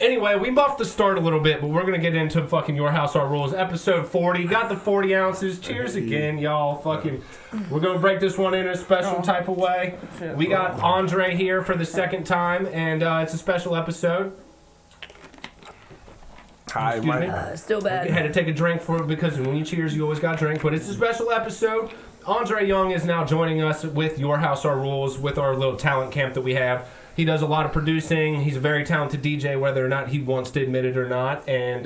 Anyway, we buffed the start a little bit, but we're going to get into fucking Your House, Our Rules, episode 40. Got the 40 ounces. Cheers again, y'all. Fucking, we're going to break this one in a special type of way. We got Andre here for the second time, and it's a special episode. Hi, Mike. Still bad. You had to take a drink for it because when you cheers, you always got to drink, but it's a special episode. Andre Young is now joining us with Your House, Our Rules, with our little talent camp that we have. He does a lot of producing. He's a very talented DJ, whether or not he wants to admit it or not. And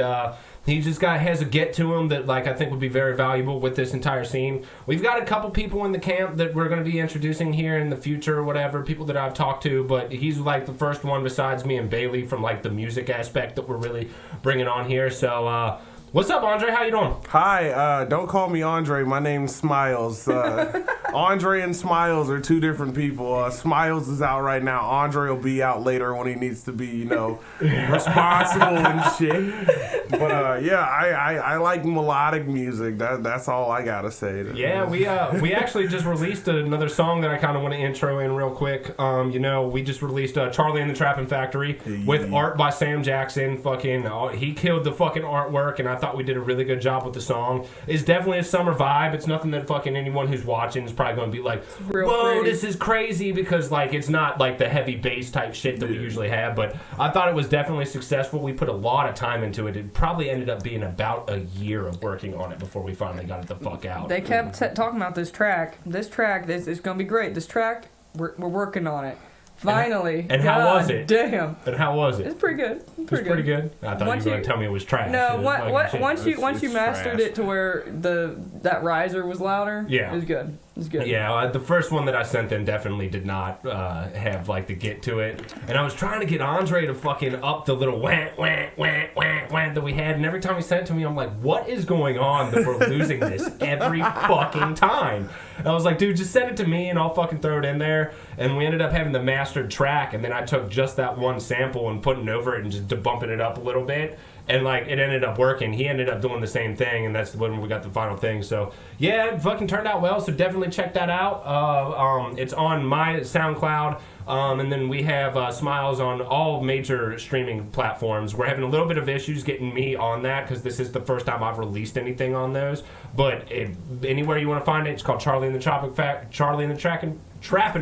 he just has a get to him that I think would be very valuable with this entire scene. We've got a couple people in the camp that we're going to be introducing here in the future or whatever, people that I've talked to. But he's the first one besides me and Bailey from the music aspect that we're really bringing on here. So what's up, Andre? How you doing? Hi, don't call me Andre. My name's SmileZ. Andre and SmileZ are two different people. SmileZ is out right now. Andre will be out later when he needs to be, responsible and shit. But I like melodic music. That's all I gotta say. Yeah, we actually just released another song that I kind of want to intro in real quick. We just released Charlie and the Trappin Factory with art by Sam Jackson. He killed the fucking artwork, and I thought we did a really good job with the song. It's definitely a summer vibe. It's nothing that anyone who's watching is probably going to be like, whoa, this is crazy, because it's not the heavy bass type shit that we usually have. But I thought it was definitely successful. We put a lot of time into it. It probably ended up being about a year of working on it before we finally got it the fuck out. They kept talking about this track. This track is going to be great. This track, we're working on it. Finally. And how was it? Damn. And how was it? It's pretty good. Pretty good. I thought you were going to tell me it was trash. No, once you mastered it to where that riser was louder, it was good. It's good. Yeah, the first one that I sent them definitely did not have the get to it. And I was trying to get Andre to fucking up the little wah, wah, wah, wah, wah that we had. And every time he sent it to me, I'm like, what is going on that we're losing this every fucking time? And I was like, dude, just send it to me and I'll fucking throw it in there. And we ended up having the mastered track. And then I took just that one sample and putting it over it and just bumping it up a little bit. And it ended up working. He ended up doing the same thing, and that's when we got the final thing. So yeah, it fucking turned out well. So definitely check that out. It's on my SoundCloud, and then we have SmileZ on all major streaming platforms. We're having a little bit of issues getting me on that because this is the first time I've released anything on those. But anywhere you want to find it, it's called Charlie and the Trappin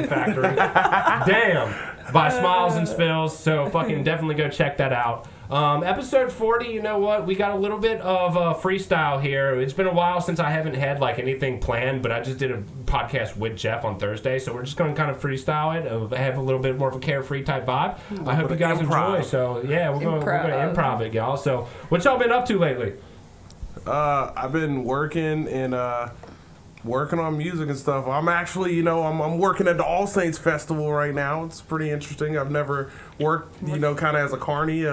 Factory. Damn, by SmileZ and Spillz. So fucking definitely go check that out. Episode 40, you know what? We got a little bit of freestyle here. It's been a while since I haven't had anything planned, but I just did a podcast with Jeff on Thursday, so we're just going to kind of freestyle it, have a little bit more of a carefree type vibe. I hope you guys enjoy. So yeah, we're going to improv it, y'all. So what y'all been up to lately? I've been working on music and stuff. I'm actually, I'm working at the All Saints Festival right now. It's pretty interesting. I've never worked, kind of as a carny.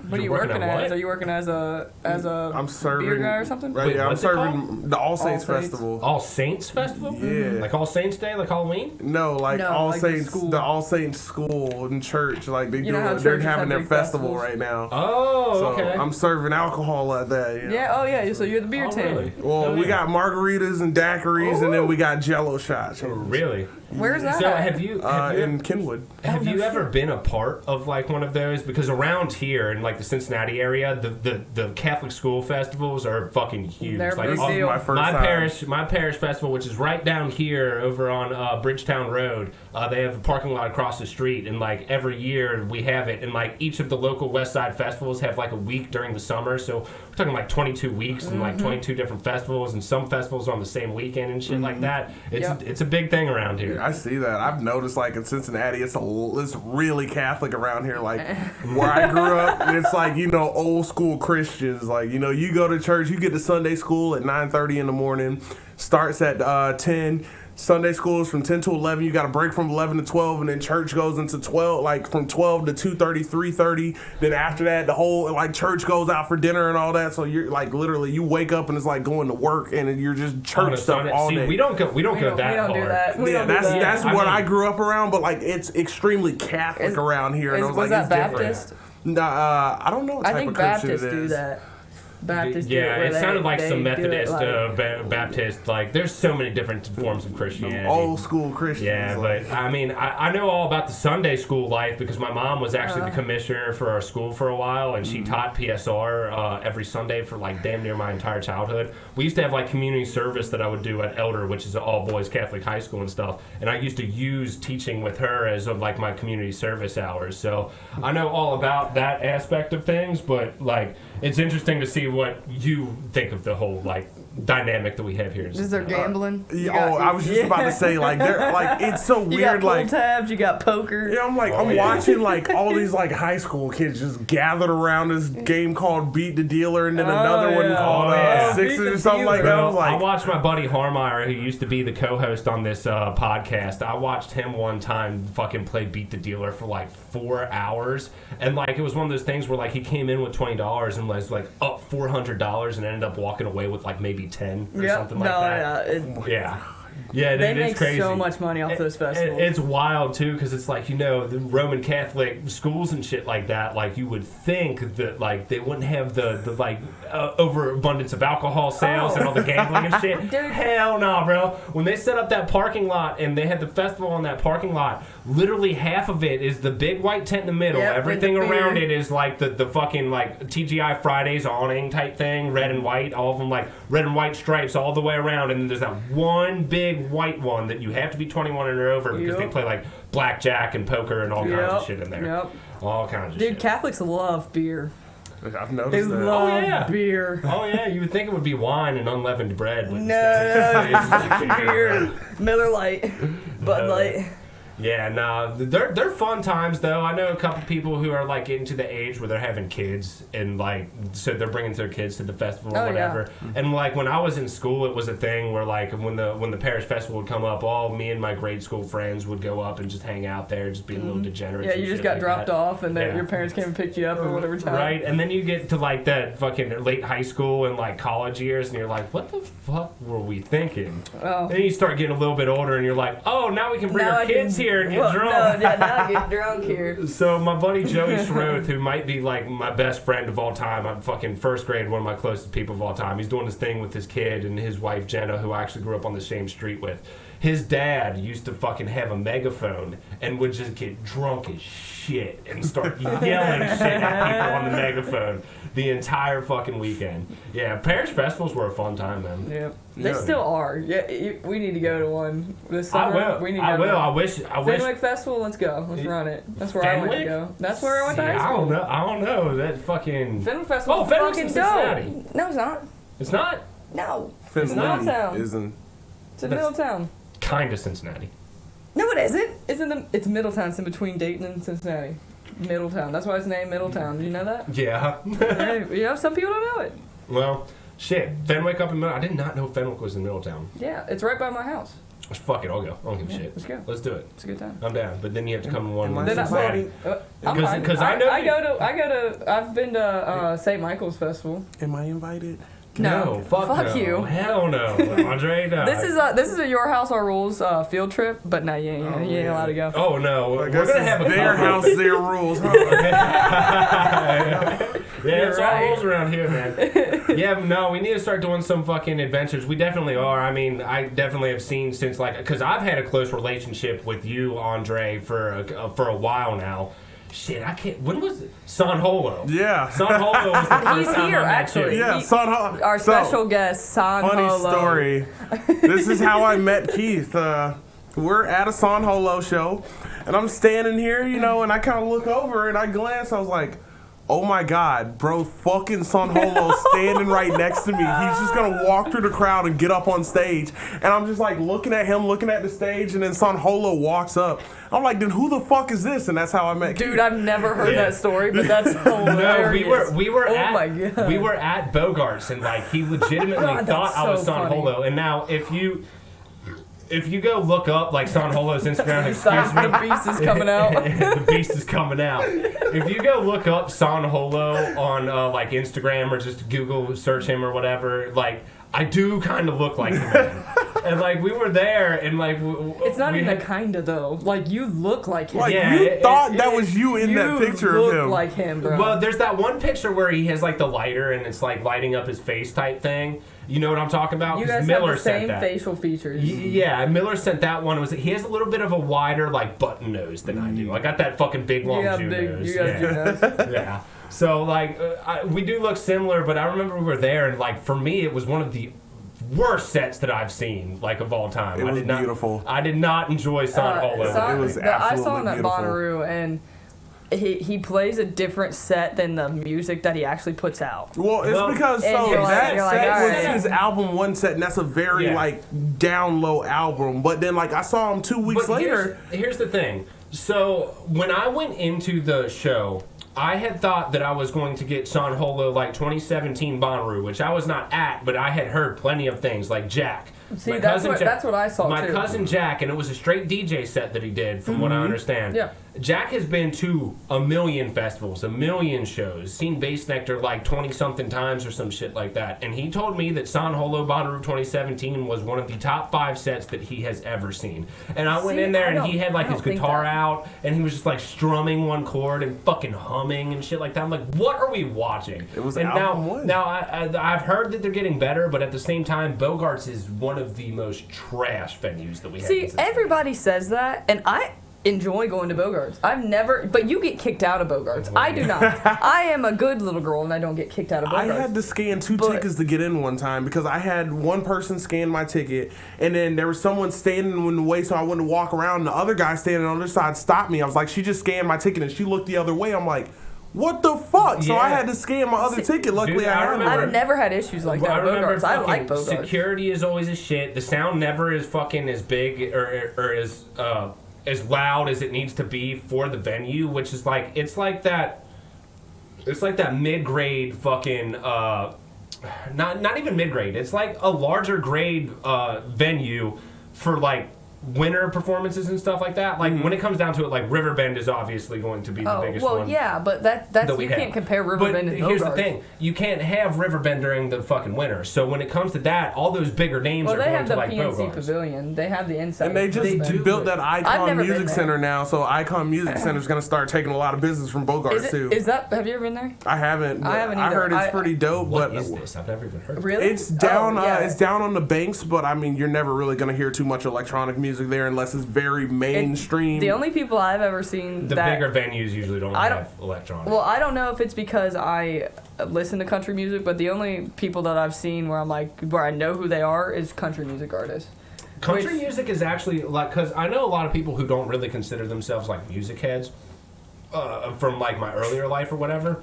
What are you working as? Are you working as a I'm serving, beer guy or something? Right, yeah, I'm serving the All Saints Festival. All Saints Festival? Yeah. Like All Saints Day, like Halloween? No, All Saints, the All Saints school and church. They're having their festival right now. Oh, okay. So I'm serving alcohol at that. Yeah, oh yeah, so you're the beer team. Really? Well, we got margaritas and daiquiris, and then we got Jello shots. Really? Where's that? So have you in Kenwood? Have you ever been a part of one of those? Because around here in the Cincinnati area, the Catholic school festivals are fucking huge. They're big deal. My parish festival, which is right down here over on Bridgetown Road, they have a parking lot across the street, and every year we have it. And each of the local West Side festivals have a week during the summer, so we're talking 22 weeks and 22 different festivals, and some festivals on the same weekend and shit like that. It's a big thing around here. I see that. I've noticed in Cincinnati, it's really Catholic around here. Where I grew up, it's old school Christians. You go to church, you get to Sunday school at 9:30 in the morning, starts at 10. Sunday school is from 10 to 11. You got a break from 11 to 12, and then church goes into 12, from 12 to 2:30, 3:30. Then after that, the whole church goes out for dinner and all that. So you're literally you wake up and it's going to work, and you're just church stuff all day. We don't go that hard. That's what I grew up around, but it's extremely Catholic around here. And was that Baptist? I don't know what type of Christian it is. I think Baptists do that. Baptist. Yeah, it sounded like some they do it Methodist, like- Baptist. Like, there's so many different forms of Christianity. Old school Christians. Yeah, like, but I mean, I know all about the Sunday school life because my mom was actually the commissioner for our school for a while, and she taught PSR every Sunday for like damn near my entire childhood. We used to have like community service that I would do at Elder, which is an all boys Catholic high school and stuff, and I used to use teaching with her as of like my community service hours. So I know all about that aspect of things, but like it's interesting to see what you think of the whole like dynamic that we have here. Is there gambling? I was just about to say, like, they're like, it's so You weird, got pool like. tabs, you got poker. Yeah, I'm like, I'm watching like all these like high school kids just gathered around this game called Beat the Dealer, and then another one called Sixes or something like that. I was like, I watched my buddy Harmeyer, who used to be the co-host on this podcast. I watched him one time fucking play Beat the Dealer for like 4 hours, and like it was one of those things where like he came in with $20 and was like up $400 and ended up walking away with like maybe 10 or something like that. Yeah, they dude, make it's crazy. so much money off those festivals. It's wild too, because it's like, you know, the Roman Catholic schools and shit like that. Like you would think that like they wouldn't have the like overabundance of alcohol sales and all the gambling and shit. Dude. Hell no, bro. When they set up that parking lot and they had the festival on that parking lot, literally half of it is the big white tent in the middle. Yep, Everything with the beer. around it is like the fucking like TGI Fridays awning type thing, red and white, all of them like red and white stripes all the way around, and then there's that one big white one that you have to be 21 and over because they play like blackjack and poker and all kinds of shit in there. Yep. All kinds of shit. Dude, Catholics love beer. I've They noticed that. love beer. Oh yeah, you would think it would be wine and unleavened bread. But No, instead it's beer. Miller Lite, Bud Light. Yeah, nah, they're fun times though. I know a couple people who are like getting to the age where they're having kids and like so they're bringing their kids to the festival or whatever. Yeah. And like when I was in school, it was a thing where like when the Parish festival would come up, all me and my grade school friends would go up and just hang out there, just be a little degenerates. Yeah, and you just shit got like dropped that. off, and then Yeah. your parents came and picked you up or whatever time. Right, and then you get to like that fucking late high school and like college years, and you're like, what the fuck were we thinking? Oh. Then you start getting a little bit older, and you're like, oh, now we can bring our kids here and get drunk. No, now I get drunk here. So my buddy Joey Schroth, who might be like my best friend of all time, I'm fucking first grade, one of my closest people of all time. He's doing this thing with his kid and his wife Jenna, who I actually grew up on the same street with. His dad used to fucking have a megaphone and would just get drunk as shit and start yelling shit at people on the megaphone the entire fucking weekend. Yeah, Parish festivals were a fun time, man. Yep. They Yeah. still are. Yeah, we need to go to one this I summer. will. We need to I go will. to I wish. Fenwick Festival, let's go. Let's run it. That's where I want to Fenwick? go. That's where I went to See, high school. I don't know. That fucking. Fenwick Festival. Oh, Fenwick's fucking in Cincinnati. dope. No, it's not. It's not. No. Finley Middletown. isn't. It's in That's- Middletown. Kind of Cincinnati. No, it isn't. It's Middletown. It's in between Dayton and Cincinnati. Middletown. That's why it's named Middletown. Do you know that? Yeah. Hey, you know, some people don't know it. Well, shit. Fenwick up in Middletown. I did not know Fenwick was in Middletown. Yeah, it's right by my house. Fuck it. I'll go. I don't give a Yeah, shit. let's go. Let's do it. It's a good time. I'm down. But then you have to come to one. Am I in Then I- Cincinnati. I'm Because- fine. 'cause I know I you- go to. I've been to St. Michael's Festival. Am I invited? No, fuck Fuck no. you. Hell no, Andre. No. This is a Your House Our Rules field trip, but no, you ain't allowed to go. Oh no, we're Guess gonna it's have a their couple. house, their rules. Huh? Yeah, it's all right. rules around here, man. Yeah, no, we need to start doing some fucking adventures. We definitely are. I mean, I definitely have seen since like, because I've had a close relationship with you, Andre, for a while now. Shit, I can't. When was it? San Holo? Yeah. San Holo was the first He's time here, I met actually. you. Yeah, Our special guest, San Funny Holo. story. This is how I met Keith. We're at a San Holo show, and I'm standing here, you know, and I kind of look over and I glance. I was like, oh my God, bro, fucking San Holo standing right next to me. He's just going to walk through the crowd and get up on stage. And I'm just like looking at him, looking at the stage, and then San Holo walks up. I'm like, then who the fuck is this? And that's how I met Keith. Dude, I've never heard that story, but that's hilarious. No, we were Oh at my God. we were at Bogart's, and like he legitimately God, thought that's I was so San funny. Holo. And now if you go look up like San Holo's Instagram, excuse The me, beast is coming out. the beast is coming out. If you go look up San Holo on like Instagram or just Google search him or whatever, like I do kind of look like him. Man. And like we were there, and like it's not even kinda though. Like you look like him. Like you thought that was you in that picture of him. You look like him, bro. Well, there's that one picture where he has like the lighter, and it's like lighting up his face type thing. You know what I'm talking about? You guys Miller have the same sent that. facial features. Yeah, Miller sent that one. He has a little bit of a wider like button nose than I do. I got that fucking big long Jew nose. You got Jew nose. Yeah. So like we do look similar, but I remember we were there, and like for me, it was one of the worst sets that I've seen, like of all time. It was beautiful. I did not enjoy Son Holo. It was absolutely I saw him at beautiful. Bonnaroo, and he plays a different set than the music that he actually puts out. Well, it's because that right. was his album one set, and that's a very like down low album. But then like I saw him 2 weeks later. Here's the thing. So when I went into the show, I had thought that I was going to get Son Holo like 2017 Bonnaroo, which I was not at, but I had heard plenty of things like Jack. See, that's what I saw my too. My cousin Jack, and it was a straight DJ set that he did, from what I understand. Yeah. Jack has been to a million festivals, a million shows, seen Bass Nectar like 20-something times or some shit like that. And he told me that Son Holo Bonnaroo 2017 was one of the top 5 sets that he has ever seen. And I went in there, and he had like his guitar out, and he was just like strumming one chord and fucking humming and shit like that. I'm like, what are we watching? It was and album one. Now I've heard that they're getting better, but at the same time, Bogarts is one of the most trash venues that we have. See, everybody says that, and I enjoy going to Bogarts. I've never, but you get kicked out of Bogarts. I do not. I am a good little girl, and I don't get kicked out of Bogarts. I had to scan 2 tickets to get in one time because I had one person scan my ticket, and then there was someone standing in the way, so I went to walk around, and the other guy standing on the other side stopped me. I was like, she just scanned my ticket, and she looked the other way. I'm like, what the fuck? So I had to scan my other ticket. Luckily, dude, I had it. I've never had issues like that at Bogarts. I like Bogarts. Security is always a shit. The sound never is fucking as big or as loud as it needs to be for the venue, which is like it's like that mid-grade fucking not even mid-grade. It's like a larger grade venue for like winter performances and stuff like that. Like when it comes down to it, like Riverbend is obviously going to be the biggest one. Well, yeah, but that's you can't compare Riverbend and Bogarts. Here's the thing: you can't have Riverbend during the fucking winter. So when it comes to that, all those bigger names are going to like Bogarts. They have the PNC Pavilion. They have the inside. And they just built that Icon Music Center now. So Icon Music Center is going to start taking a lot of business from Bogarts too. Have you ever been there? I haven't. I haven't either. I heard it's pretty dope. What is this? I've never even heard of it. Really? It's down. It's down on the banks, but I mean, you're never really going to hear too much electronic music there unless it's very mainstream. The only people I've ever seen bigger venues usually don't have electronic. Well, I don't know if it's because I listen to country music, but the only people that I've seen where I know who they are is country music artists. Country music is actually like, because I know a lot of people who don't really consider themselves like music heads from like my earlier life or whatever.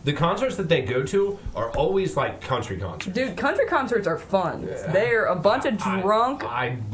The concerts that they go to are always like country concerts. Dude, country concerts are fun. They're a bunch of drunk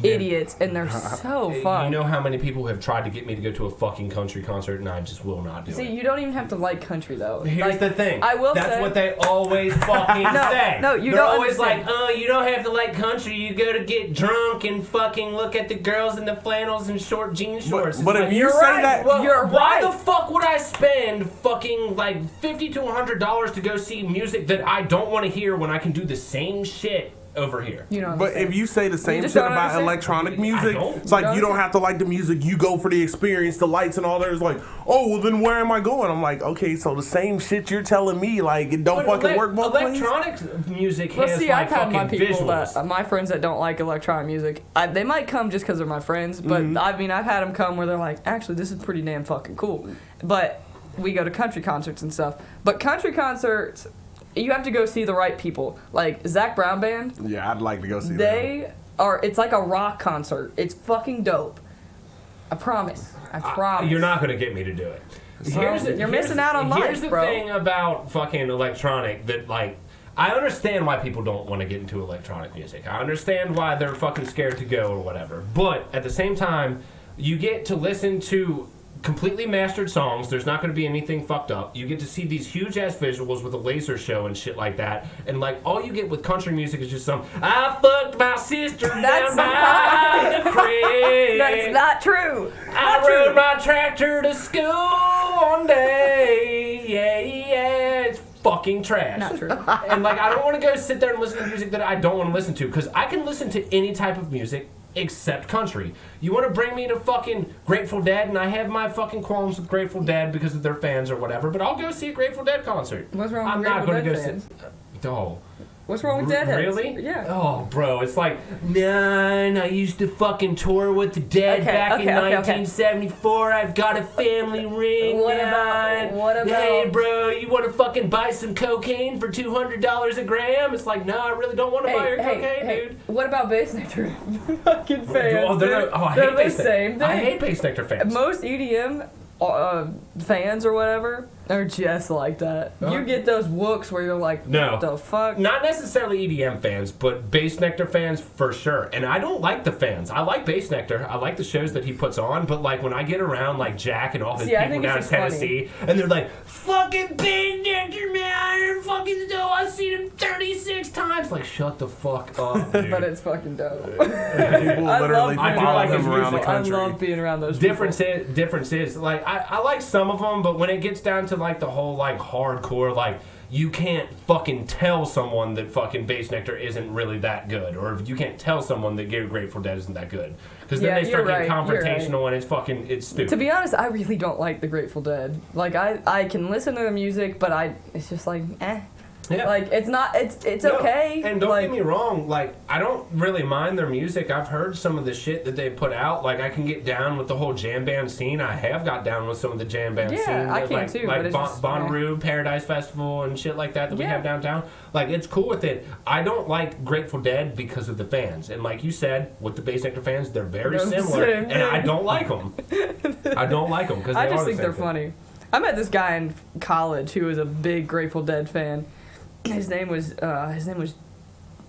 idiots, and they're so fun. You know how many people have tried to get me to go to a fucking country concert, and I just will not do it. See, you don't even have to like country, though. Here's the thing. That's say, what they always fucking say. No, you They're don't always understand. like, oh, you don't have to like country. You go to get drunk and fucking look at the girls in the flannels and short jean shorts. But if you you're say right. that... Well, why the fuck would I spend fucking like $50 to $100 to go see music that I don't want to hear when I can do the same shit over here? But if you say the same shit about electronic music, it's like you don't have to like the music. You go for the experience, the lights and all that. It's like, oh, well then where am I going? I'm like, okay, so the same shit you're telling me, like it don't fucking work both ways. Electronic music has I've had my fucking people visuals. my friends that don't like electronic music. They might come just because they're my friends, but I mean, I've had them come where they're like, actually, this is pretty damn fucking cool. But we go to country concerts and stuff. But country concerts, you have to go see the right people. Like Zach Brown Band. Yeah, I'd like to go see them. It's like a rock concert. It's fucking dope. I promise. You're not going to get me to do it. You're missing out on life, Here's the thing about fucking electronic that, like, I understand why people don't want to get into electronic music. I understand why they're fucking scared to go or whatever. But at the same time, you get to listen to completely mastered songs. There's not going to be anything fucked up. You get to see these huge ass visuals with a laser show and shit like that. And like all you get with country music is just some I fucked my sister down by the creek. That's not true. I rode my tractor to school one day. Yeah, it's fucking fucking trash. Not true. And like, I don't want to go sit there and listen to music that I don't want to listen to, because I can listen to any type of music except country. You want to bring me to fucking Grateful Dead, and I have my fucking qualms with Grateful Dead because of their fans or whatever, but I'll go see a Grateful Dead concert. What's wrong with I'm Grateful not going to Dead go fans? sit. Oh. What's wrong with Deadheads? Really? Yeah. Oh, bro, it's like, man, I used to fucking tour with the Dead back in 1974. I've got a family ring. What about? Hey, bro, you want to fucking buy some cocaine for $200 a gram? It's like, no, I really don't want to buy your cocaine, dude. What about Bass Nectar fucking fans? Oh, they're I hate the Bass same thing. I hate Bass Nectar fans. Most EDM fans or whatever are just like that. You get those wooks where you're like, No. what the fuck? Not necessarily EDM fans, but Bass Nectar fans for sure. And I don't like the fans. I like Bass Nectar. I like the shows that he puts on. But like when I get around like Jack and all his people down in Tennessee, and they're like, fucking Bass Nectar, man, fucking dope. I've seen him 36 times. Like, shut the fuck up, dude. But it's fucking dope. People literally follow him around the I country. love being around those people. Difference is like I like some of them, but when it gets down to like the whole like hardcore, like you can't fucking tell someone that fucking Bass Nectar isn't really that good, or you can't tell someone that Grateful Dead isn't that good, because then they start getting confrontational and it's stupid. To be honest, I really don't like the Grateful Dead. Like I can listen to the music, but it's just like Yeah. Like it's okay. And don't get me wrong, like I don't really mind their music. I've heard some of the shit that they put out. Like I can get down with the whole jam band scene. I have got down with some of the jam band scene. Yeah, I can like, too. Like but it's Bonnaroo, Paradise Festival, and shit like that we have downtown. Like it's cool with it. I don't like Grateful Dead because of the fans. And like you said, with the Bass Nectar fans, they're very similar, and I don't like them. I don't like them because I just think they're funny. I met this guy in college who was a big Grateful Dead fan. His name was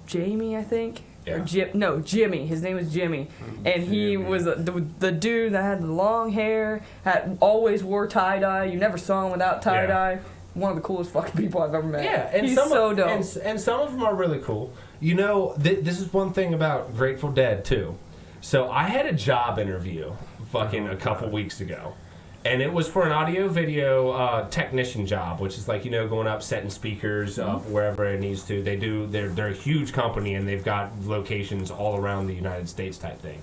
Jamie, I think. Yeah. Or Jimmy. His name was Jimmy, and he was the dude that had the long hair, always wore tie dye. You never saw him without tie dye. One of the coolest fucking people I've ever met. Yeah, and he's so dope. And some of them are really cool. You know, this is one thing about Grateful Dead too. So I had a job interview fucking a couple weeks ago. And it was for an audio-video technician job, which is like, you know, going up, setting speakers up wherever it needs to. They're a huge company, and they've got locations all around the United States type thing.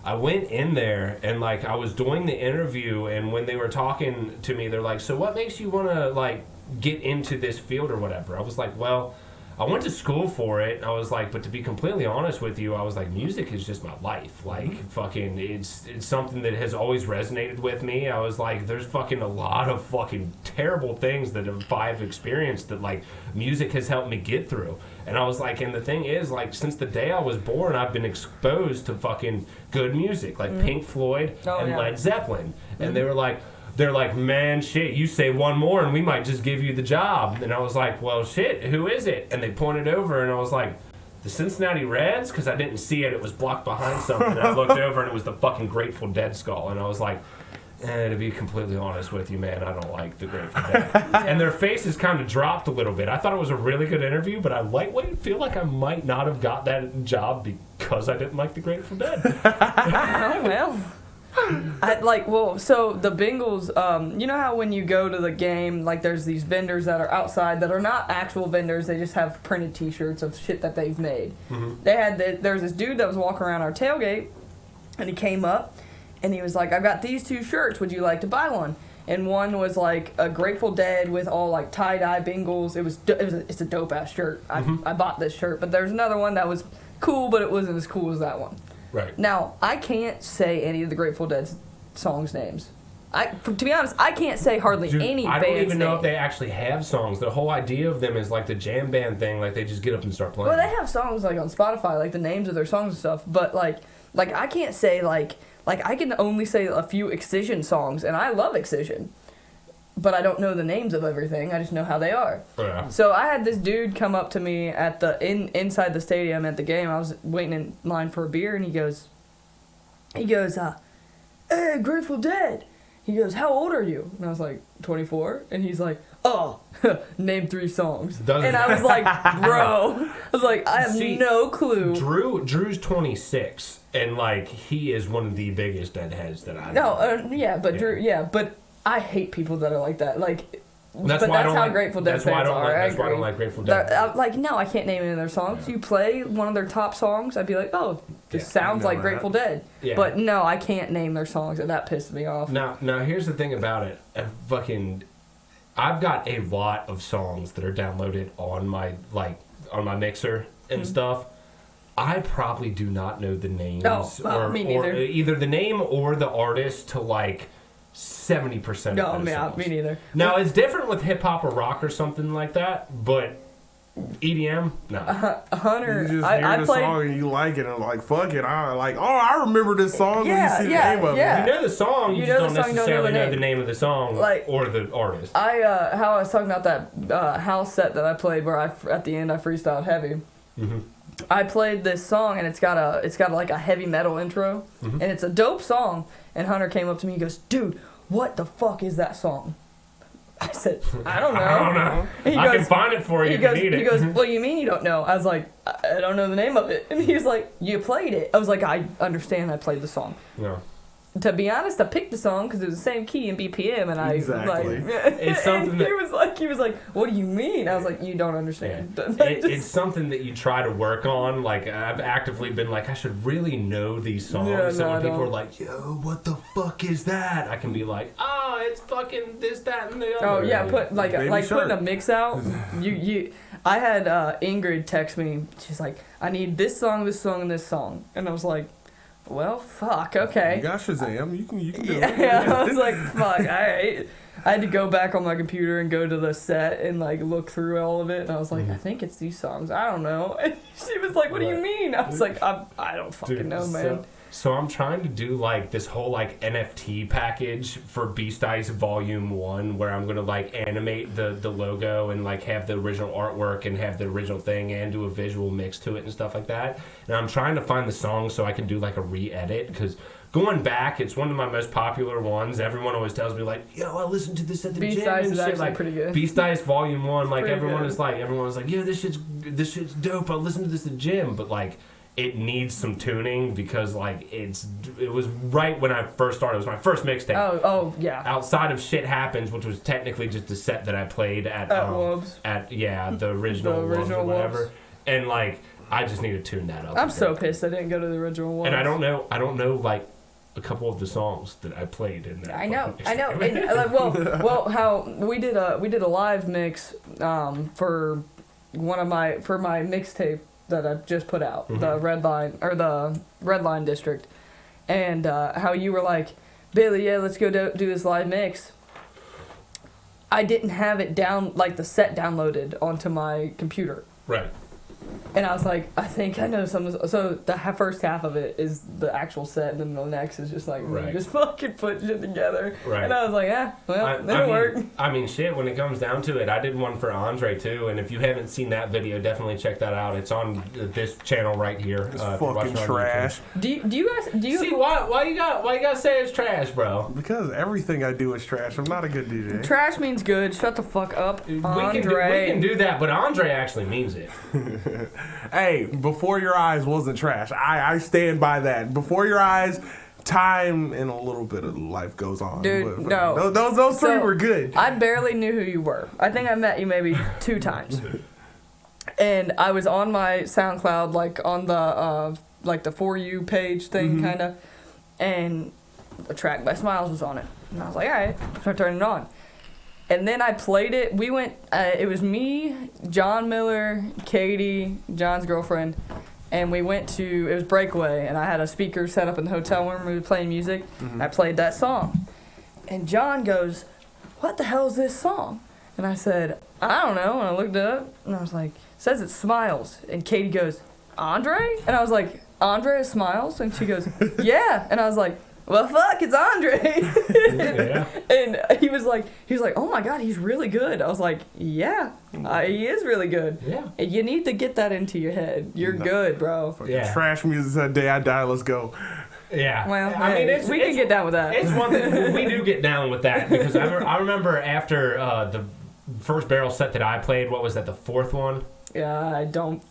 I went in there, and, like, I was doing the interview, and when they were talking to me, they're like, so what makes you want to, like, get into this field or whatever? I was like, well, I went to school for it. I was like, but to be completely honest with you, I was like, music is just my life. Like, fucking, it's something that has always resonated with me. I was like, there's fucking a lot of fucking terrible things that I've experienced that, like, music has helped me get through. And I was like, and the thing is, like, since the day I was born, I've been exposed to fucking good music, like Pink Floyd and Led Zeppelin. And they're like, man, shit, you say one more and we might just give you the job. And I was like, well, shit, who is it? And they pointed over and I was like, the Cincinnati Reds? Because I didn't see it. It was blocked behind something. I looked over and it was the fucking Grateful Dead skull. And I was like, to be completely honest with you, man, I don't like the Grateful Dead. And their faces kind of dropped a little bit. I thought it was a really good interview, but I feel like I might not have got that job because I didn't like the Grateful Dead. Oh, well. So the Bengals, you know how when you go to the game, like there's these vendors that are outside that are not actual vendors, they just have printed t-shirts of shit that they've made. Mm-hmm. There's this dude that was walking around our tailgate, and he came up, and he was like, I've got these 2 shirts, would you like to buy one? And one was like a Grateful Dead with all like tie-dye Bengals. It's a dope-ass shirt. I bought this shirt, but there's another one that was cool, but it wasn't as cool as that one. Right. Now, I can't say any of the Grateful Dead songs' names. To be honest, I can't say hardly any band's I don't even know name. if they actually have songs. The whole idea of them is like the jam band thing. Like they just get up and start playing. Well, they have songs like on Spotify, like the names of their songs and stuff. But like I can't say like I can only say a few Excision songs, and I love Excision. But I don't know the names of everything. I just know how they are. Yeah. So I had this dude come up to me at inside the stadium at the game. I was waiting in line for a beer, and he goes, hey, Grateful Dead. He goes, how old are you? And I was like, 24. And he's like, oh, name 3 songs. And I was like, bro. I was like, I have no clue. Drew's 26, and like he is one of the biggest Deadheads that I know. No, Drew, but I hate people that are like that. Like, That's why I don't how like Grateful Dead That's why I fans don't are. like. I That's why I don't agree. like Grateful Dead. Like, no, I can't name any of their songs. You play one of their top songs, I'd be like, oh, this Yeah, sounds I know like that. Grateful Dead. Yeah. But no, I can't name their songs, and that pissed me off. Now, here's the thing about it. I've got a lot of songs that are downloaded on my mixer and stuff. I probably do not know the names or me neither. or either the name or the artist to like 70% of No, those songs. me neither. Now it's different with hip hop or rock or something like that, but EDM, no. Hunter, You just I hear the played. song and you like it and like fuck it. I remember this song when you see the name of yeah. You know the song, you, You just know don't the song, you don't know necessarily the know name. the name of the song Like- or the artist. How I was talking about that house set that I played, where at the end I freestyled heavy. Mm-hmm. I played this song and it's got like a heavy metal intro, Mm-hmm. and it's a dope song. And Hunter came up to me and goes, "Dude, what the fuck is that song?" I said, "I don't know." I don't know. He I goes- can find it for you He if goes, you need it. he goes, "What do you mean you don't know?" I was like, I don't know the name of it. And he was like, "You played it." I was like, "I understand I played the song." No. To be honest, I picked the song because it was the same key and BPM, and I Exactly. like. It's something and that- he was like, "What do you mean?" I was like, "You don't understand." It's something that you try to work on. Like, I've actively been like, I should really know these songs. Yeah, So no, when I people don't. are like, yo, what the fuck is that? I can be like, oh, it's fucking this, that, and the other. Oh yeah, put like Baby putting Shark. a mix out. I had Ingrid text me. She's like, "I need this song, and this song," and I was like, "Well, fuck, okay." You got Shazam. You can do it. Yeah, I was like, "Fuck, all right." I had to go back on my computer and go to the set and like look through all of it, and I was like, "I think it's these songs. I don't know." And she was like, "What do you Right. mean?" I was like, "I don't fucking Dude, know, man." So I'm trying to do like this whole like NFT package for Beast Ice Volume 1 where I'm gonna like animate the logo and like have the original artwork and have the original thing and do a visual mix to it and stuff like that. And I'm trying to find the song so I can do like a re-edit, because going back, it's one of my most popular ones. Everyone always tells me like, yo, I listened to this at the Beast gym Ice and is shit. actually Like pretty good. Beast Ice Volume 1, like pretty everyone good. is like, everyone's like, yeah, this shit's dope. I listened to this at the gym, but like it needs some tuning because like it was right when I first started. It was my first mixtape. Oh yeah. Outside of Shit Happens, which was technically just a set that I played at Wobbs. the original The Wobbs original or whatever. Wobbs. And like I just need to tune that up. I'm a so bit. pissed I didn't go to the original one. And I don't know like a couple of the songs that I played in that. I know. fucking And, mixtape. like, well, how we did a live mix for my mixtape that I just put out, the Red Line District, and how you were like, Bailey, yeah, let's go do this live mix. I didn't have it the set downloaded onto my computer. Right. And I was like, I think I know some. So the first half of it is the actual set, and then the next is just like Right. just fucking put shit together. Uh, And I was like, it'll work. I mean, shit, when it comes down to it, I did one for Andre too, and if you haven't seen that video, definitely check that out. It's on this channel right here. It's if you're watching fucking on YouTube. trash. Do you See, why you gotta say it's trash, bro? Because everything I do is trash. I'm not a good DJ. trash means good? Shut the fuck up, We Andre. can do that, but Andre actually means it. Hey, Before Your Eyes wasn't trash. I stand by that. Before Your Eyes, time and a little bit of life goes on. Dude, But no. Those three So, were good. I barely knew who you were. I think I met you maybe 2 times. And I was on my SoundCloud, like on the For You page thing, kind of, and a track by SmileZ was on it. And I was like, all right, start turning it on. And then I played it. We went, it was me, John Miller, Katie, John's girlfriend, and we went to, it was Breakaway, and I had a speaker set up in the hotel room. We were playing music. I played that song. And John goes, what the hell is this song? And I said, I don't know. And I looked it up, and I was like, it says it's SmileZ. And Katie goes, Andre? And I was like, Andre is SmileZ? And she goes, yeah. And I was like, well, fuck, it's Andre. Yeah. And he was like, oh my God, he's really good. I was like, yeah, he is really good. Yeah. And you need to get that into your head. You're good, bro. Yeah. Trash music that day I die. Let's go. Yeah. Well, I mean, we can get down with that. It's one thing we do get down with that because I remember after the first barrel set that I played. What was that? The fourth one. Yeah, I don't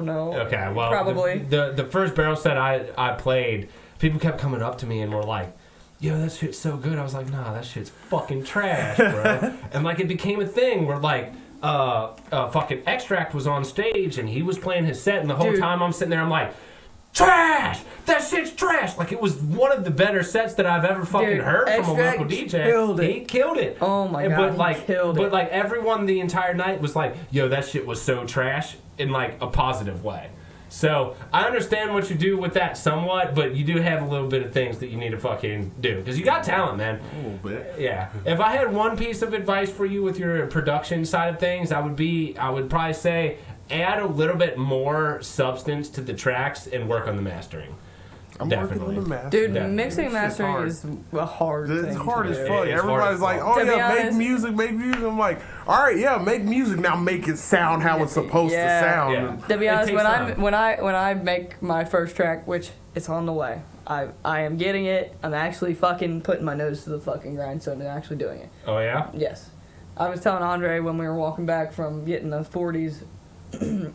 know. Okay, well, Probably. the first barrel set I played, people kept coming up to me and were like, yo, that shit's so good. I was like, nah, that shit's fucking trash, bro. And like it became a thing where like fucking Extract was on stage and he was playing his set, and the whole time I'm sitting there, I'm like, trash! That shit's trash! Like it was one of the better sets that I've ever fucking heard from a local DJ. He killed it. Oh my god, he killed it. But like everyone the entire night was like, yo, that shit was so trash in like a positive way. So I understand what you do with that somewhat, but you do have a little bit of things that you need to fucking do because you got talent, man. A little bit. Yeah. If I had one piece of advice for you with your production side of things, I would probably say add a little bit more substance to the tracks and work on the mastering. I'm working on the mastering. Dude, Definitely. mixing and mastering is a hard thing. It's hard as to do. fuck. Everybody's like, oh yeah, make music. I'm like, all right, yeah, make music. Now make it sound how it's supposed to sound. Yeah. To be honest, when I make my first track, which it's on the way, I am getting it. I'm actually fucking putting my nose to the fucking grindstone and actually doing it. Oh yeah? Yes. I was telling Andre when we were walking back from getting the 40s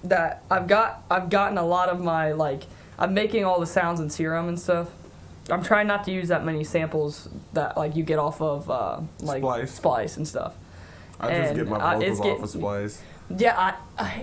that I've gotten a lot of my like. I'm making all the sounds in Serum and stuff. I'm trying not to use that many samples that like you get off of like Splice and stuff. I just get my vocals off of Splice. Yeah,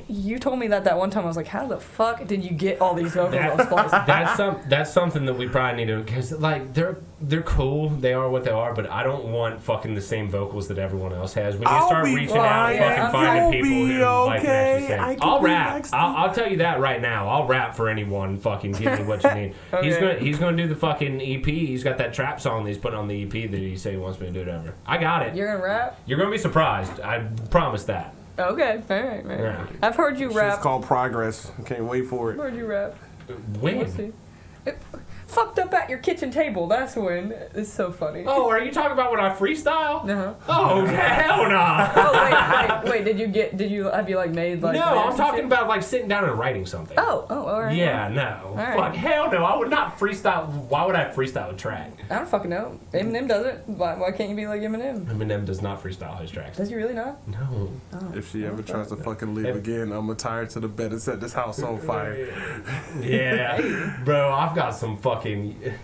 you told me that one time. I was like, how the fuck did you get all these vocals off Splice? That's something that we probably need to, because like they're cool, they are what they are, but I don't want fucking the same vocals that everyone else has. When you start reaching out and fucking finding people who like actually sing. I'll rap. I'll tell you that right now. I'll rap for anyone. Fucking give me what you need. Okay. He's gonna do the fucking EP. He's got that trap song that he's putting on the EP that he said he wants me to do it over. I got it. You're gonna rap? You're gonna be surprised. I promise that. Okay, all right. Yeah. I've heard you rap. It's called Progress. I can't wait for it. I've heard you rap. When? Fucked up at your kitchen table. That's when. It's so funny. Oh, are you talking about when I freestyle? Uh-huh. Oh, hell no. Oh, wait. Have you like made like... No, I'm talking about like sitting down and writing something. Oh, all right. Yeah, no. Right. Fuck, hell no. I would not freestyle. Why would I freestyle a track? I don't fucking know. Eminem does it. Why can't you be like Eminem? Eminem does not freestyle his tracks. Does he really not? No. Oh. If she ever tries to fucking leave again, I'm gonna tie her to the bed and set this house on fire. Yeah. Bro, I've got some fucking...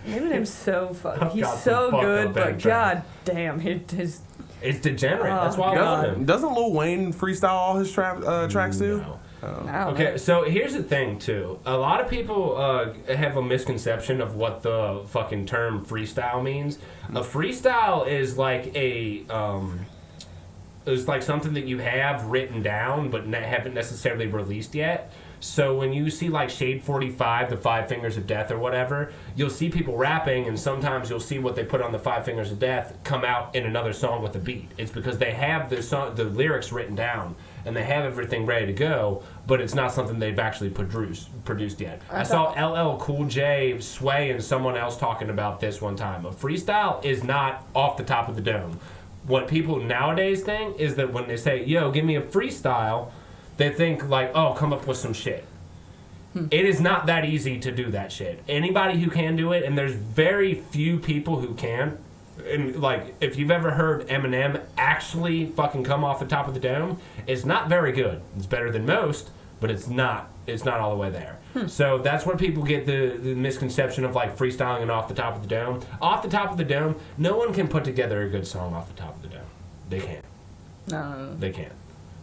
Eminem's so fucking... He's so good, but god damn, his... It's degenerate. That's why I love him. Doesn't Lil Wayne freestyle all his tracks too? No. Oh. Okay, so here's the thing too. A lot of people have a misconception of what the fucking term freestyle means. A freestyle is like is like something that you have written down but haven't necessarily released yet. So when you see like Shade 45, the 5 Fingers of Death or whatever, you'll see people rapping, and sometimes you'll see what they put on the 5 Fingers of Death come out in another song with a beat. It's because they have the lyrics written down and they have everything ready to go, but it's not something they've actually produced yet. I saw LL Cool J, Sway, and someone else talking about this one time. A freestyle is not off the top of the dome. What people nowadays think is that when they say, yo, give me a freestyle, they think like, oh, come up with some shit. It is not that easy to do that shit. Anybody who can do it, and there's very few people who can. And like, if you've ever heard Eminem actually fucking come off the top of the dome, it's not very good. It's better than most, but it's not all the way there. So that's where people get the misconception of like freestyling and off the top of the dome. Off the top of the dome, no one can put together a good song off the top of the dome. They can't. No. They can't.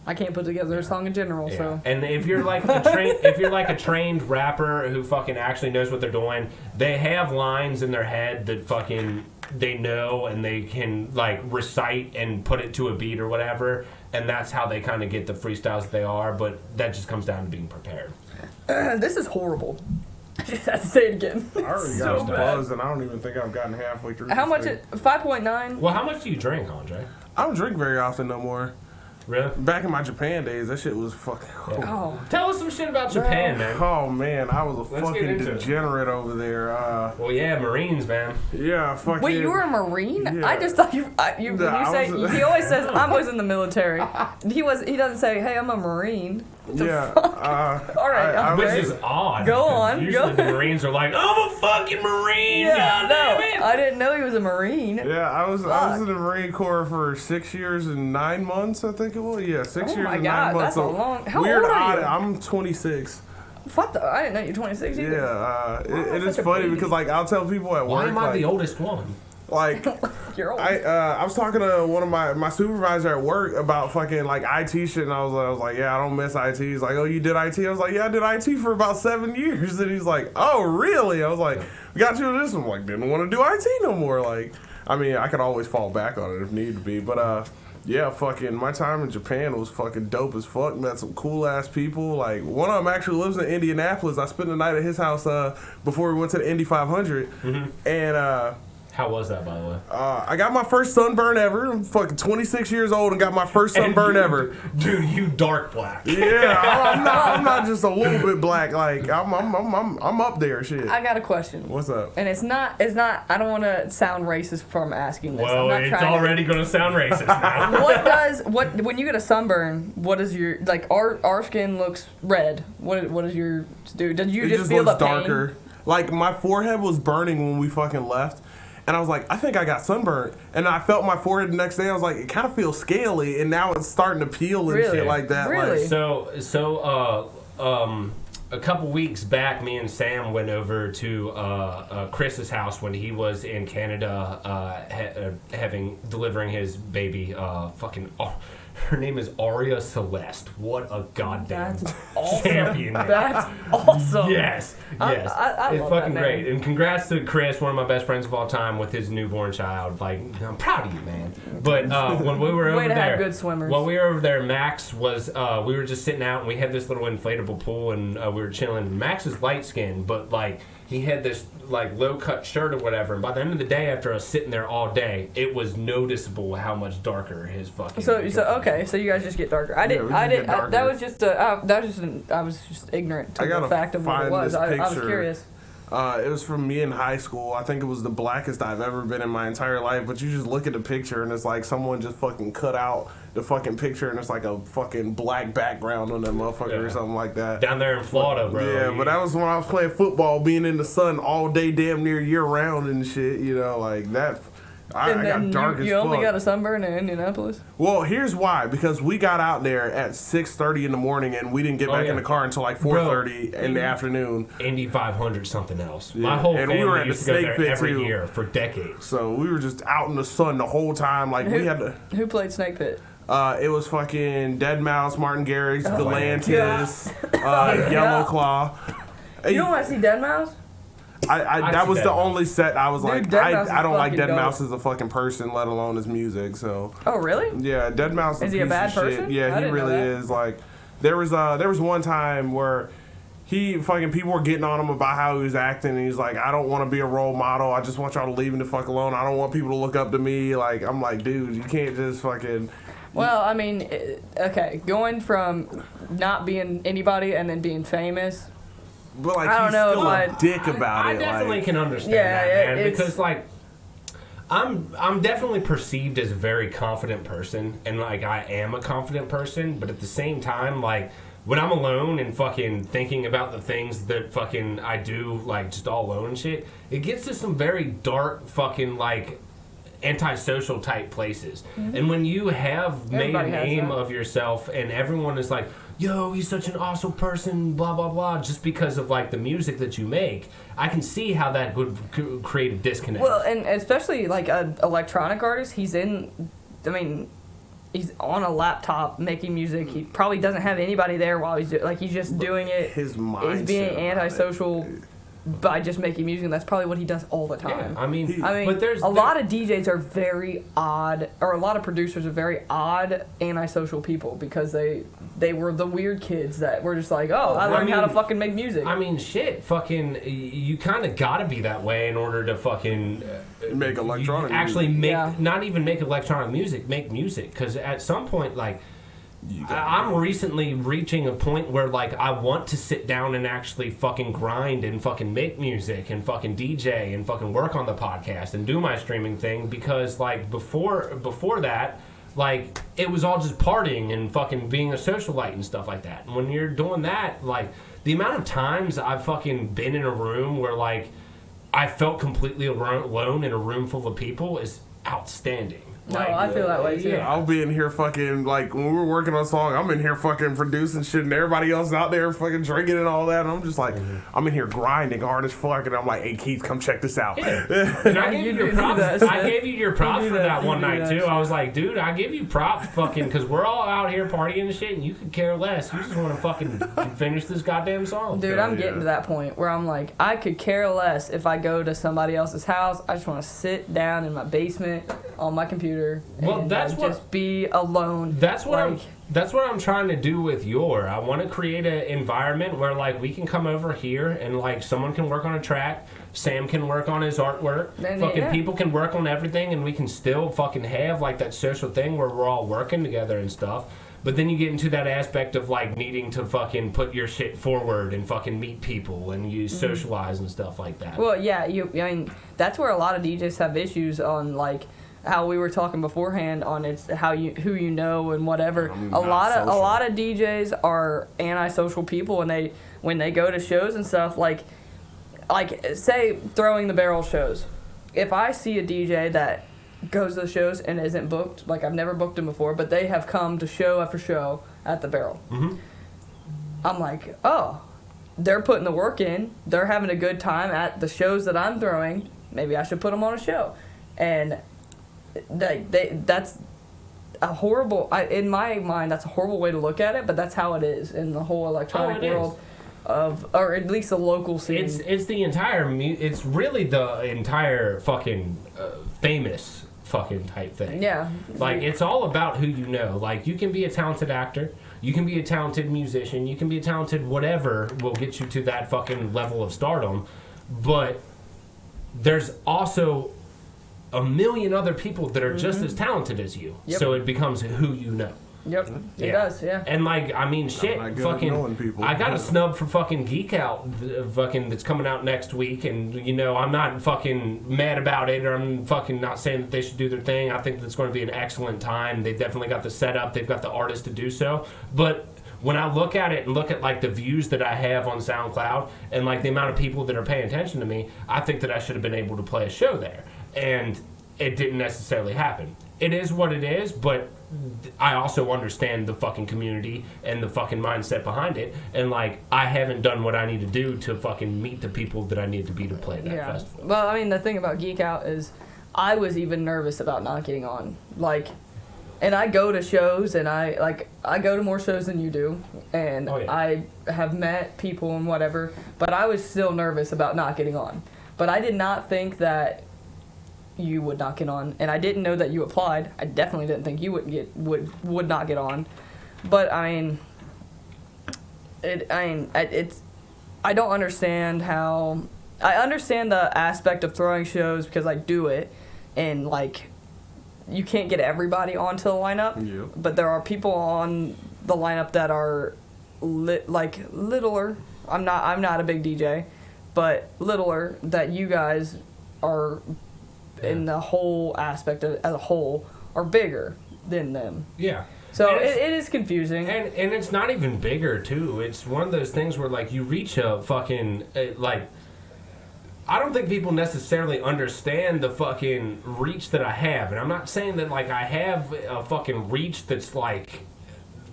I can't put together a song in general, so. And if you're like a trained rapper who fucking actually knows what they're doing, they have lines in their head that fucking they know and they can like recite and put it to a beat or whatever, and that's how they kind of get the freestyles they are. But that just comes down to being prepared. This is horrible. I just have to say it again. I already got buzzed, and I don't even think I've gotten halfway through. How much? 5.9. Well, how much do you drink, Andre? I don't drink very often no more. Really? Back in my Japan days, that shit was fucking. Oh. Tell us some shit about Japan, man. Oh man, I was a fucking degenerate over there. Well, yeah, Marines, man. Yeah, fucking. Wait, you were a Marine? Yeah. I just thought he always says I was in the military. He doesn't say, hey, I'm a Marine. Yeah. All right. Which is odd. Go on. Usually the Marines are like, I'm a fucking Marine. Yeah, God damn it. I didn't know he was a Marine. Yeah, I was in the Marine Corps for 6 years and 9 months, I think it was. Yeah, 6 years and 9 months. That's a long. How weird old are you? I'm 26. What the? I didn't know you're 26 either. Yeah, it is funny because like I'll tell people at work. Why am I the oldest one? Like, You're old. I was talking to one of my supervisor at work about fucking like IT shit, and I was like, yeah, I don't miss IT. He's like, oh, you did IT? I was like, yeah, I did IT for about 7 years. And he's like, oh, really? I was like, we got you to this. I'm like, didn't want to do IT no more. Like, I mean, I could always fall back on it if need to be, but yeah, fucking my time in Japan was fucking dope as fuck. Met some cool ass people. Like, one of them actually lives in Indianapolis. I spent the night at his house before we went to the Indy 500, and How was that, by the way? I got my first sunburn ever. I'm fucking 26 years old and got my first sunburn ever. Dude, you dark black. Yeah, I'm not just a little bit black. Like, I'm up there, shit. I got a question. What's up? And it's not. I don't want to sound racist from asking this. Well, I'm not it's already going to sound racist now. When you get a sunburn? What is your like? Our skin looks red. What does yours do? Did you It just feel looks the pain? darker. Like, my forehead was burning when we fucking left. And I was like, I think I got sunburned. And I felt my forehead the next day. I was like, it kind of feels scaly. And now it's starting to peel and Really? shit like that. Really? Like, So, a couple weeks back, me and Sam went over to Chris's house when he was in Canada, delivering his baby. Her name is Aria Celeste. What a goddamn That's awesome. champion name. That's awesome. Yes. I It's love fucking that great. name. And congrats to Chris, one of my best friends of all time, with his newborn child. Like, I'm proud of you, man. But when we were Way over to there, have good swimmers. when we were over there, Max was. We were just sitting out, and we had this little inflatable pool, and we were chilling. Max is light skinned, but like he had this like low cut shirt or whatever. And by the end of the day, after us sitting there all day, it was noticeable how much darker his fucking. So okay, so you guys just get darker. I was just ignorant to the fact of what it was. I was curious. It was from me in high school. I think it was the blackest I've ever been in my entire life. But you just look at the picture and it's like someone just fucking cut out the fucking picture and it's like a fucking black background on that motherfucker or something like that. Down there in Florida, bro. Yeah, but that was when I was playing football, being in the sun all day, damn near year round and shit. You know, like that. I got dark as fuck. You only got a sunburn in Indianapolis? Well, here's why. Because we got out there at 6:30 in the morning and we didn't get back in the car until like 4:30 in the afternoon. Indy 500 something else. Yeah. My whole and family we were at used the to go snake there pit every too. year for decades. So we were just out in the sun the whole time. Like we had to. Who played Snake Pit? It was fucking Deadmau5, Martin Garrix, Galantis, Yeah. Yellow Claw. You don't want to see Deadmau5? That was the only set I was like, Deadmau5 is I don't like fucking Deadmau5 dope. as a fucking person, let alone his music. So Oh, really? yeah, Deadmau5 Is he a bad person? I Yeah, he didn't know really that. is. Like there was one time where people were getting on him about how he was acting, and he's like, I don't want to be a role model. I just want y'all to leave me the fuck alone. I don't want people to look up to me. Like I'm like, dude, you can't just fucking. Well, I mean, okay, going from not being anybody and then being famous. But like, I don't he's know still if a dick about I it. definitely like, can understand Yeah, that, man, it's- because like I'm definitely perceived as a very confident person, and like I am a confident person, but at the same time, like when I'm alone and fucking thinking about the things that fucking I do, like just all alone and shit, it gets to some very dark fucking like antisocial type places. And when you have made Everybody a has name that. of yourself and everyone is like, yo, he's such an awesome person, blah, blah, blah, just because of like the music that you make, I can see how that would create a disconnect. Well, and especially like an electronic artist, he's on a laptop making music. He probably doesn't have anybody there while he's he's just doing it. his mindset He's being about antisocial by just making music. And that's probably what he does all the time. yeah, I mean, but there's a lot of DJs are very odd, or a lot of producers are very odd antisocial people because they were the weird kids that were just like, I learned how to fucking make music. I mean, shit, fucking, you kind of gotta be that way in order to fucking Make electronic actually music. make, Yeah. not even make electronic music, make music. Because at some point, like, I'm recently reaching a point where, like, I want to sit down and actually fucking grind and fucking make music and fucking DJ and fucking work on the podcast and do my streaming thing, because, like, before that, like, it was all just partying and fucking being a socialite and stuff like that. And when you're doing that, like, the amount of times I've fucking been in a room where, like, I felt completely alone in a room full of people is outstanding. No, I feel that way too. Yeah. I'll be in here fucking, like, when we're working on a song, I'm in here fucking producing shit, and everybody else is out there fucking drinking and all that, and I'm just like, I'm in here grinding hard as fuck, and I'm like, hey, Keith, come check this out. Yeah. And I gave you your props. I gave you your props for that one night, too. I was like, dude, I give you props fucking, because we're all out here partying and shit, and you could care less. You just want to fucking finish this goddamn song. Dude, I'm getting to that point where I'm like, I could care less if I go to somebody else's house. I just want to sit down in my basement on my computer and just be alone. That's what I'm trying to do with YHOR. I want to create an environment where like we can come over here and like someone can work on a track, Sam can work on his artwork, people can work on everything, and we can still fucking have like that social thing where we're all working together and stuff. But then you get into that aspect of like needing to fucking put your shit forward and fucking meet people and you socialize and stuff like that. Well, yeah, I mean that's where a lot of DJs have issues on, like how we were talking beforehand on who you know and whatever. A lot of DJs are antisocial people, and when they go to shows and stuff, like say Throwing the Barrel shows. If I see a DJ that goes to the shows and isn't booked, like I've never booked him before, but they have come to show after show at the Barrel. Mm-hmm. I'm like, oh, they're putting the work in. They're having a good time at the shows that I'm throwing. Maybe I should put them on a show. And that's a horrible, in my mind, that's a horrible way to look at it, but that's how it is in the whole electronic world. Or at least the local scene. It's the entire, it's really the entire fucking famous fucking type thing. Yeah. Like, it's all about who you know. Like, you can be a talented actor, you can be a talented musician, you can be a talented whatever will get you to that fucking level of stardom, but there's also a million other people that are just as talented as you. Yep. So it becomes who you know. Yep, it does, yeah. And like, I mean, shit, fucking, I got a snub for fucking Geek Out, fucking, that's coming out next week, and you know, I'm not fucking mad about it, or I'm fucking not saying that they should do their thing. I think that's going to be an excellent time. They've definitely got the setup, they've got the artists to do so, but when I look at it and look at like the views that I have on SoundCloud and like the amount of people that are paying attention to me, I think that I should have been able to play a show there, and it didn't necessarily happen. It is what it is, but I also understand the fucking community and the fucking mindset behind it, and like, I haven't done what I need to do to fucking meet the people that I need to be to play that festival. Well, I mean, the thing about Geek Out is I was even nervous about not getting on. Like, and I go to shows, and I go to more shows than you do, and I have met people and whatever, but I was still nervous about not getting on. But I did not think that you would not get on, and I didn't know that you applied. I definitely didn't think you would not get on. But I don't understand how. I understand the aspect of throwing shows because I do it, and like, you can't get everybody onto the lineup. Yeah. But there are people on the lineup that are littler. I'm not a big DJ, but littler, that you guys are. In the whole aspect of, as a whole, are bigger than them. Yeah. So it is confusing. And it's not even bigger, too. It's one of those things where, like, you reach a fucking, like, I don't think people necessarily understand the fucking reach that I have. And I'm not saying that, like, I have a fucking reach that's, like,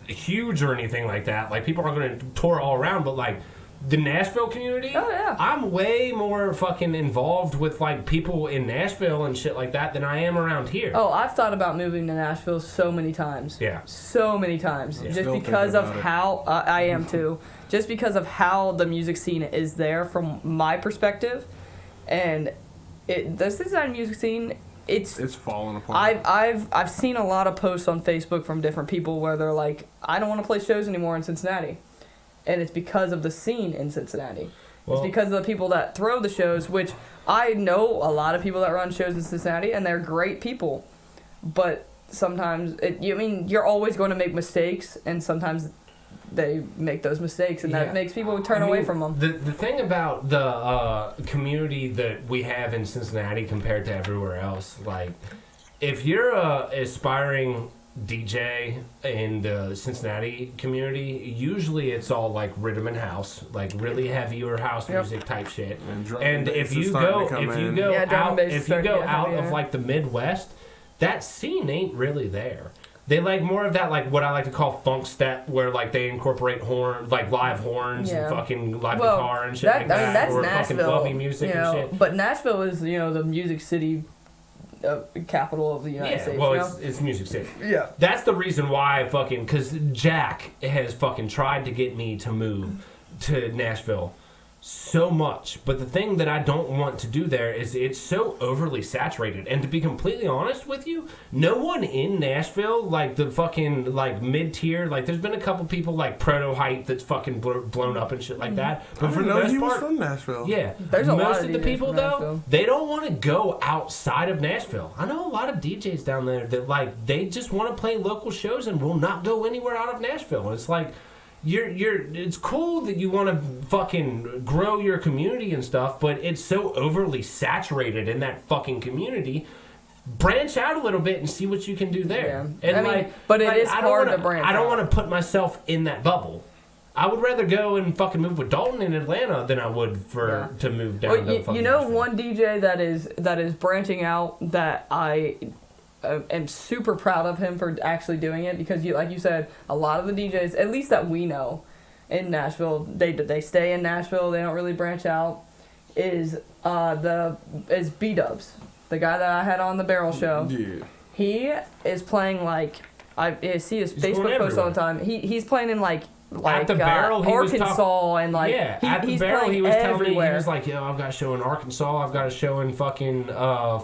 huge or anything like that. Like, people aren't going to tour all around, but, like, the Nashville community, I'm way more fucking involved with like people in Nashville and shit like that than I am around here. Oh, I've thought about moving to Nashville so many times. Yeah. So many times. Yeah. Just because of how, I am too, just because of how the music scene is there from my perspective. And the Cincinnati music scene, it's falling apart. I've seen a lot of posts on Facebook from different people where they're like, I don't want to play shows anymore in Cincinnati. And it's because of the scene in Cincinnati. Well, it's because of the people that throw the shows, which I know a lot of people that run shows in Cincinnati, and they're great people. But sometimes, you're always going to make mistakes, and sometimes they make those mistakes, and that makes people turn away from them. The thing about the community that we have in Cincinnati compared to everywhere else, like, if you're a aspiring DJ in the Cincinnati community, usually it's all like rhythm and house, like really heavier house music type shit. And if you go out of like the Midwest, that scene ain't really there. They like more of that, like what I like to call funk step, where like they incorporate horn, like live horns and fucking live guitar and shit like that. I mean, that's or Nashville, fucking clubby music and shit. But Nashville is, the music city capital of the United States. Well, it's Music City. Yeah. That's the reason why because Jack has fucking tried to get me to move to Nashville so much, but the thing that I don't want to do there is it's so overly saturated. And to be completely honest with you, no one in Nashville, like the fucking like mid-tier, like there's been a couple people like Proto Height that's fucking blown up and shit like that. But for the most part, from Nashville. Yeah, there's a lot most of the people though, they don't want to go outside of Nashville. I know a lot of DJs down there that like they just want to play local shows and will not go anywhere out of Nashville. And it's like, it's cool that you want to fucking grow your community and stuff, but it's so overly saturated in that fucking community. Branch out a little bit and see what you can do there. Yeah. And but it is hard to branch out. I don't want to put myself in that bubble. I would rather go and fucking move with Dalton in Atlanta than I would to move down to fucking Nashville. One DJ that is branching out that I am super proud of him for actually doing it, because like you said, a lot of the DJs, at least that we know in Nashville, they stay in Nashville, they don't really branch out, is B-Dubs, the guy that I had on the Barrel Show. Yeah. He is playing like, I see his Facebook posts all the time. He's playing in like at the Barrel, Arkansas, and like at the he's Barrel, he was everywhere. telling me, he was like, "Yo, I've got a show in Arkansas, I've got a show in fucking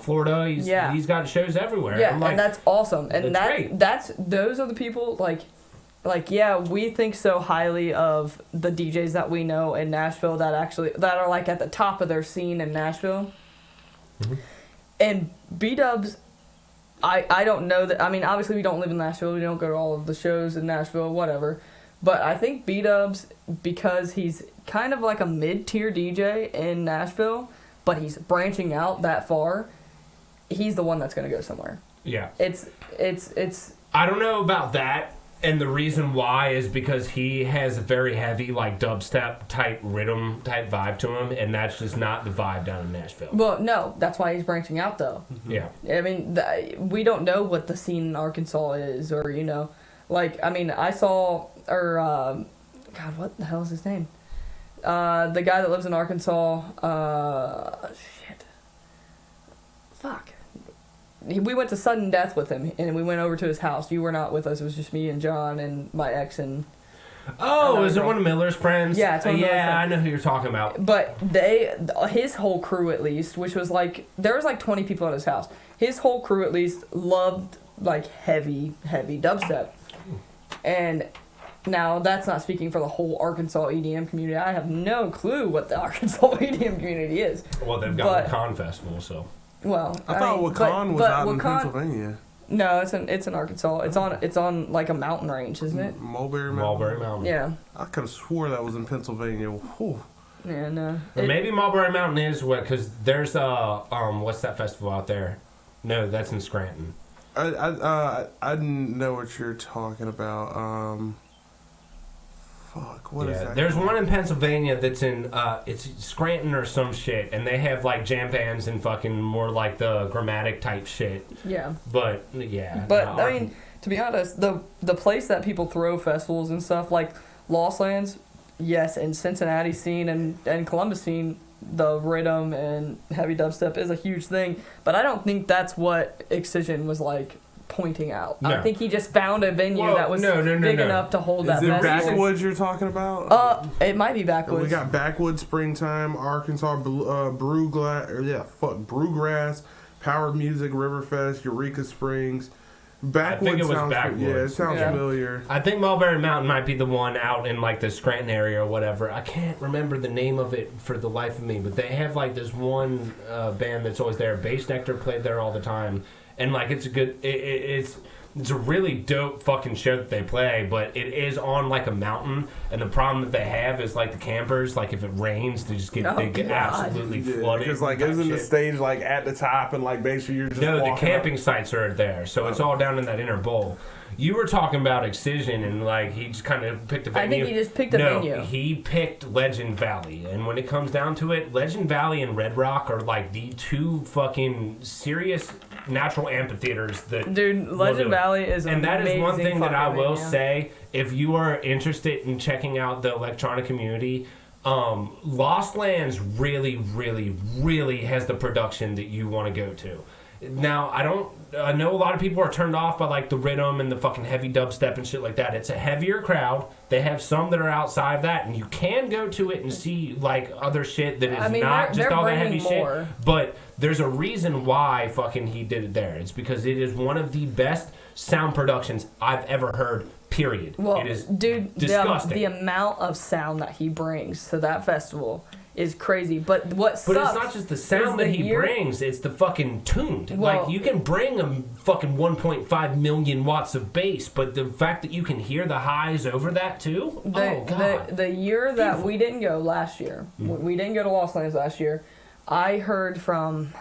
Florida. He's got shows everywhere." Yeah, like, and that's awesome. And that's those are the people like yeah, we think so highly of the DJs that we know in Nashville that are like at the top of their scene in Nashville. Mm-hmm. And B-Dubs, I don't know that. I mean, obviously we don't live in Nashville. We don't go to all of the shows in Nashville, whatever. But I think B-Dubs, because he's kind of like a mid-tier DJ in Nashville, but he's branching out that far, he's the one that's going to go somewhere. Yeah. It's. I don't know about that, and the reason why is because he has a very heavy, like, dubstep type rhythm type vibe to him, and that's just not the vibe down in Nashville. Well, no, that's why he's branching out, though. Yeah. I mean, we don't know what the scene in Arkansas is, or, like, I mean, I saw, God, what the hell is his name? The guy that lives in Arkansas, fuck. We went to sudden death with him, and we went over to his house. You were not with us. It was just me and John and my ex and... Oh, is it one of Miller's friends? Yeah, it's one of Miller's friends. I know who you're talking about. But his whole crew at least, which was like... There was like 20 people at his house. His whole crew at least loved like heavy dubstep. And now that's not speaking for the whole Arkansas EDM community. I have no clue what the Arkansas EDM community is. Well, they've got the Con Festival, so... Well, I thought Wakan was out in Pennsylvania. No, it's in Arkansas. It's on like a mountain range, isn't it? Mulberry Mountain. Yeah. I could have swore that was in Pennsylvania. Whew. Yeah, no. Maybe Mulberry Mountain is because there's what's that festival out there? No, that's in Scranton. I didn't know what you're talking about. Fuck, what is that? There's one in Pennsylvania that's in it's Scranton or some shit, and they have like jam bands and fucking more like the grammatic type shit. Yeah. But yeah. But I mean, to be honest, the place that people throw festivals and stuff like Lost Lands, yes, and Cincinnati scene and Columbus scene, the rhythm and heavy dubstep is a huge thing. But I don't think that's what Excision was like pointing out. No. I think he just found a venue that was big enough to hold that festival. Is it Backwoods you're talking about? It might be Backwoods. We got Backwoods, Springtime, Arkansas, Brewgrass, Power Music, Riverfest, Eureka Springs. Backwoods, I think it was Backwoods. It sounds familiar. I think Mulberry Mountain might be the one out in like the Scranton area or whatever. I can't remember the name of it for the life of me, but they have like this one band that's always there. Bass Nectar played there all the time. And like it's a good, it's a really dope fucking show that they play, but it is on like a mountain, and the problem that they have is like the campers, like if it rains, they just get absolutely flooded. Because like isn't the stage like at the top and like basically you're just the camping sites are there, so it's all down in that inner bowl. You were talking about Excision, and like he just kind of picked a venue. I think he just picked a venue. He picked Legend Valley, and when it comes down to it, Legend Valley and Red Rock are like the two fucking serious natural amphitheaters that Dude, will Legend do it. Valley is And that is one thing that I will say. say. If you are interested in checking out the electronic community, Lost Lands really, really, really has the production that you want to go to. Now, I know a lot of people are turned off by like the rhythm and the fucking heavy dubstep and shit like that. It's a heavier crowd. They have some that are outside of that, and you can go to it and see like other shit that is not just all that heavy shit. But there's a reason why fucking he did it there. It's because it is one of the best sound productions I've ever heard. Period. Well, it is dude, disgusting. the amount of sound that he brings to that festival is crazy. But what sucks? But it's not just the sound that he brings; it's the fucking tuned. Well, like you can bring a fucking 1.5 million watts of bass, but the fact that you can hear the highs over that too. Oh god! The year that we didn't go last year, we didn't go to Lost Lands last year. I heard from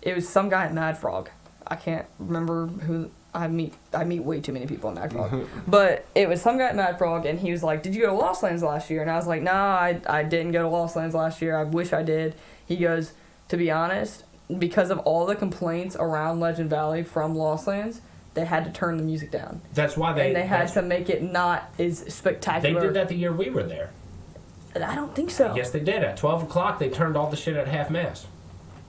it was some guy at Mad Frog. I can't remember who. I meet way too many people in Mad Frog. But it was some guy at Mad Frog, and he was like, "Did you go to Lost Lands last year?" And I was like, "Nah, I didn't go to Lost Lands last year. I wish I did." He goes, "To be honest, because of all the complaints around Legend Valley from Lost Lands, they had to turn the music down. That's why they had to make it not as spectacular." They did that the year we were there. I don't think so. Yes, they did. At 12 o'clock, they turned all the shit at half mast.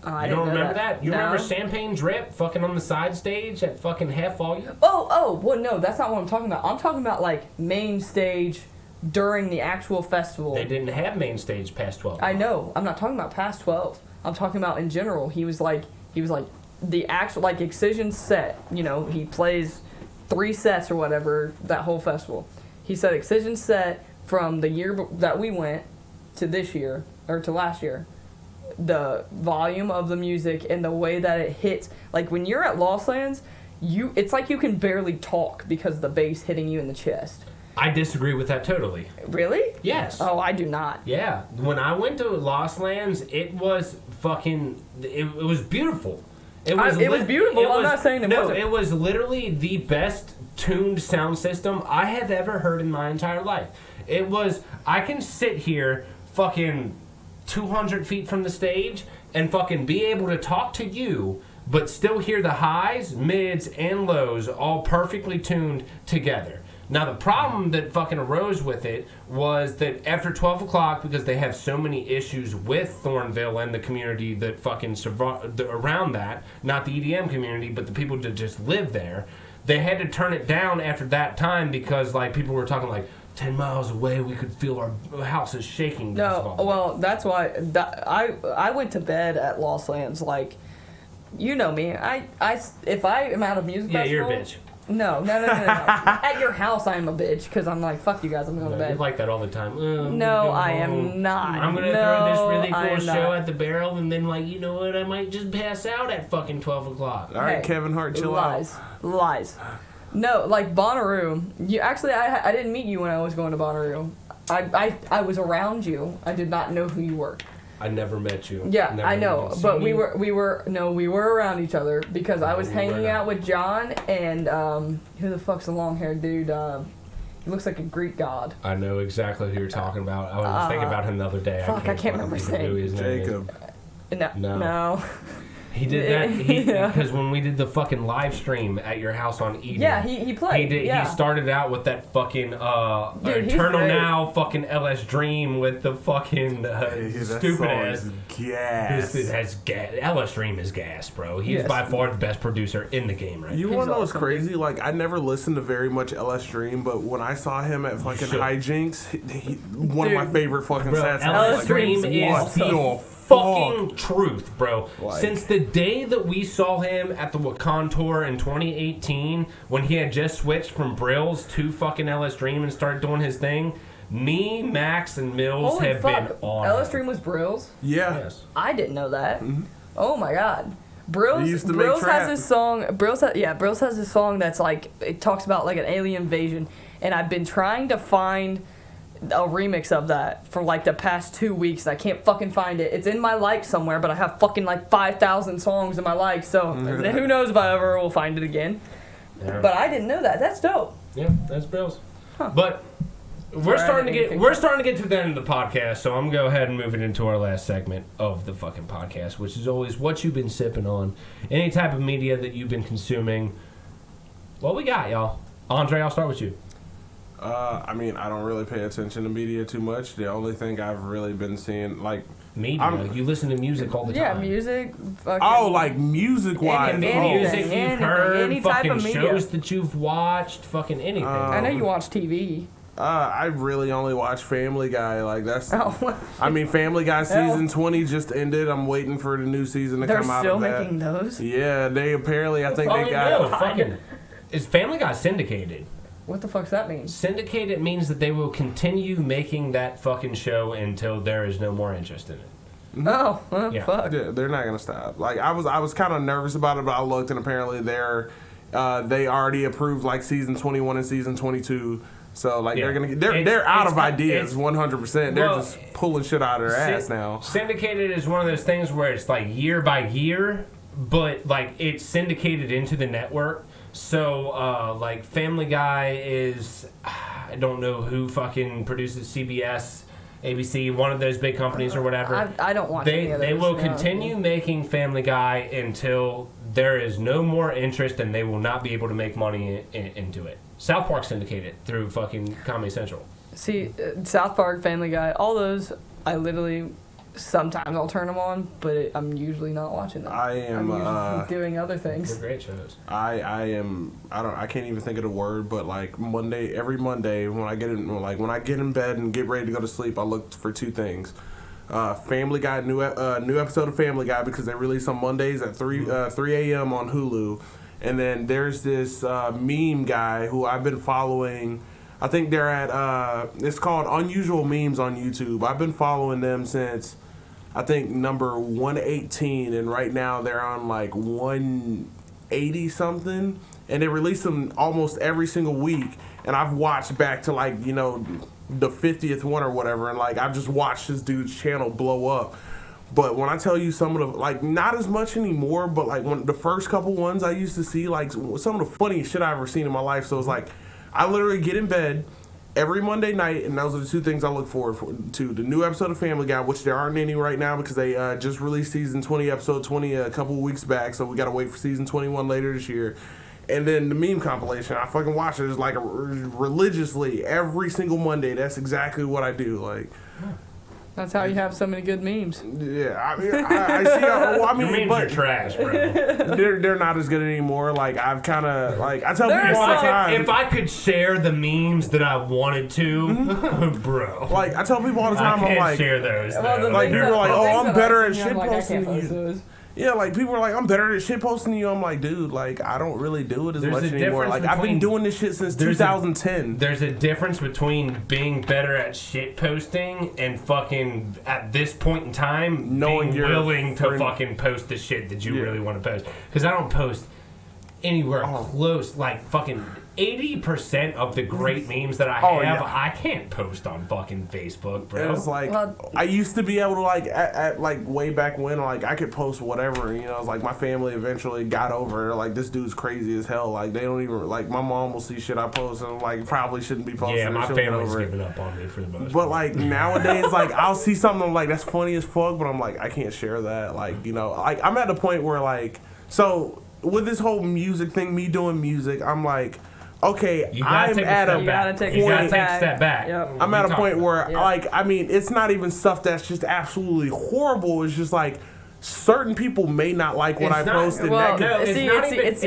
I You don't didn't know remember that? You No. remember Champagne Drip fucking on the side stage at fucking half volume? Well, no, that's not what I'm talking about. I'm talking about like main stage during the actual festival. They didn't have main stage past 12. I know. I'm not talking about past 12. I'm talking about in general. He was like the actual like Excision set. You know, he plays 3 sets or whatever that whole festival. He said Excision set from the year that we went to this year or to last year. The volume of the music and the way that it hits, like when you're at Lost Lands, it's like you can barely talk because of the bass hitting you in the chest. I disagree with that totally. Really? Yes. Oh, I do not. Yeah. When I went to Lost Lands, it was fucking... It was beautiful. It was beautiful. I'm not saying it wasn't. No, it was literally the best tuned sound system I have ever heard in my entire life. It was... I can sit here fucking 200 feet from the stage and fucking be able to talk to you, but still hear the highs, mids, and lows all perfectly tuned together. Now, the problem that fucking arose with it was that after 12 o'clock, because they have so many issues with Thornville and the community that fucking around that, not the EDM community, but the people that just live there, they had to turn it down after that time because, like, people were talking, like, 10 miles away, we could feel our houses shaking. No, well, that's why I went to bed at Lost Lands. Like, you know me. If I am out of music festival... Yeah, you're a bitch. No. At your house, I'm a bitch because I'm like, fuck you guys, I'm going to bed. You're like that all the time. No, I am not. I'm going to throw this really cool show at the barrel, and then, like, you know what, I might just pass out at fucking 12 o'clock. All right, Kevin Hart, chill out. Lies. No, like Bonnaroo. I didn't meet you when I was going to Bonnaroo. I was around you. I did not know who you were. I never met you. Yeah, never I know, even but seen we were around each other because I was we hanging were out with John and who the fuck's the long-haired dude? He looks like a Greek god. I know exactly who you're talking about. I was thinking about him the other day. Fuck, I can't remember his name. Jacob. No. He did that because when we did the fucking live stream at your house on Eden. Yeah, he played. He started out with that fucking Eternal great. Now fucking LS Dream with the fucking stupid ass gas. This has gas. LS Dream is gas, bro. He's by far the best producer in the game, right? You want to know what's crazy? Like, I never listened to very much LS Dream, but when I saw him at fucking Hijinks, one of my favorite fucking sets. LS Dream is the fucking truth, bro. Like, since the day that we saw him at the Wakan tour in 2018, when he had just switched from Brills to fucking LS Dream and started doing his thing, me, Max, and Mills been on. LS Dream was Brills? Yeah. Yes. I didn't know that. Mm-hmm. Oh my god. Brills has this song. Brills has this song that's like, it talks about like an alien invasion, and I've been trying to find a remix of that for like the past 2 weeks. I can't fucking find it. It's in my likes somewhere, but I have fucking like 5,000 songs in my likes, so who knows if I ever will find it again. Yeah. But I didn't know that. That's dope. Yeah, that's Brills. Huh. But we're starting to get to the end of the podcast, so I'm gonna go ahead and move it into our last segment of the fucking podcast, which is always what you've been sipping on, any type of media that you've been consuming. What we got, y'all? Andre, I'll start with you. I mean, I don't really pay attention to media too much. The only thing I've really been seeing, like... Media? You listen to music all the time. Yeah, music. Like music-wise. Music you've heard, any type fucking of media. shows that you've watched, fucking anything. I know you watch TV. I really only watch Family Guy. Like, that's... Oh. I mean, Family Guy season 20 just ended. I'm waiting for the new season to come out of that. They're still making those? Yeah, they apparently, I think they got... Is Family Guy syndicated? What the fuck's that mean? Syndicated means that they will continue making that fucking show until there is no more interest in it. Oh, well, Yeah. fuck. Yeah, they're not gonna stop. Like I was kind of nervous about it, but I looked and apparently they already approved like season 21 and season 22. So like they're out of ideas 100%. They're just pulling shit out of their ass now. Syndicated is one of those things where it's like year by year, but like it's syndicated into the network. So, like, Family Guy is, I don't know who fucking produces CBS, ABC, one of those big companies or whatever. I don't watch any of those. They will continue making Family Guy until there is no more interest and they will not be able to make money into it. South Park syndicated through fucking Comedy Central. See, South Park, Family Guy, all those, I literally... Sometimes I'll turn them on, but I'm usually not watching them. I'm usually doing other things. They're great shows. I can't even think of the word, but like every Monday when I get in bed and get ready to go to sleep, I look for two things. Family Guy, new episode of Family Guy because they release on Mondays at 3 a.m. on Hulu. And then there's this meme guy who I've been following. I think they're at, it's called Unusual Memes on YouTube. I've been following them since, I think, number 118, and right now they're on like 180 something, and they release them almost every single week, and I've watched back to like, you know, the 50th one or whatever, and like I've just watched this dude's channel blow up. But when I tell you some of the, like, not as much anymore, but like the first couple ones I used to see, like some of the funniest shit I've ever seen in my life. So it's like, I literally get in bed every Monday night, and those are the two things I look forward to. The new episode of Family Guy, which there aren't any right now because they just released season 20, episode 20 a couple weeks back, so we got to wait for season 21 later this year. And then the meme compilation, I fucking watch it like religiously every single Monday. That's exactly what I do. Like, that's how you have so many good memes. Yeah, I mean, I see. Well, I mean, your memes are trash, bro. They're not as good anymore. Like I've kind of like I tell people all the time. If I could share the memes that I wanted to, bro. Like I tell people all the time, I can't I'm like, share those. Like people are like, oh, I'm better at shit posting than than you. you. Yeah, like people are like, I'm better at shit posting than you. I'm like, dude, like I don't really do it as much anymore. Like I've been doing this shit since 2010. There's a difference between being better at shit posting and fucking at this point in time knowing being you're willing to fucking post the shit that you really want to post. Because I don't post anywhere close, like fucking 80% of the great memes that I have, I can't post on fucking Facebook, bro. It was like, I used to be able to like, at like way back when, like I could post whatever, you know, it's like my family eventually got over it. Like this dude's crazy as hell. Like they don't even, like my mom will see shit I post and like probably shouldn't be posting. Yeah, my family's over giving up on me for the most part. But like nowadays, like I'll see something I'm like, that's funny as fuck, but I'm like, I can't share that. Like, you know, like I'm at the point where like, so with this whole music thing, me doing music, I'm like, okay, I'm at a point. You gotta take a step back. Yep. I'm at a point where, like, I mean, it's not even stuff that's just absolutely horrible. It's just like certain people may not like what I posted. Well, it's the not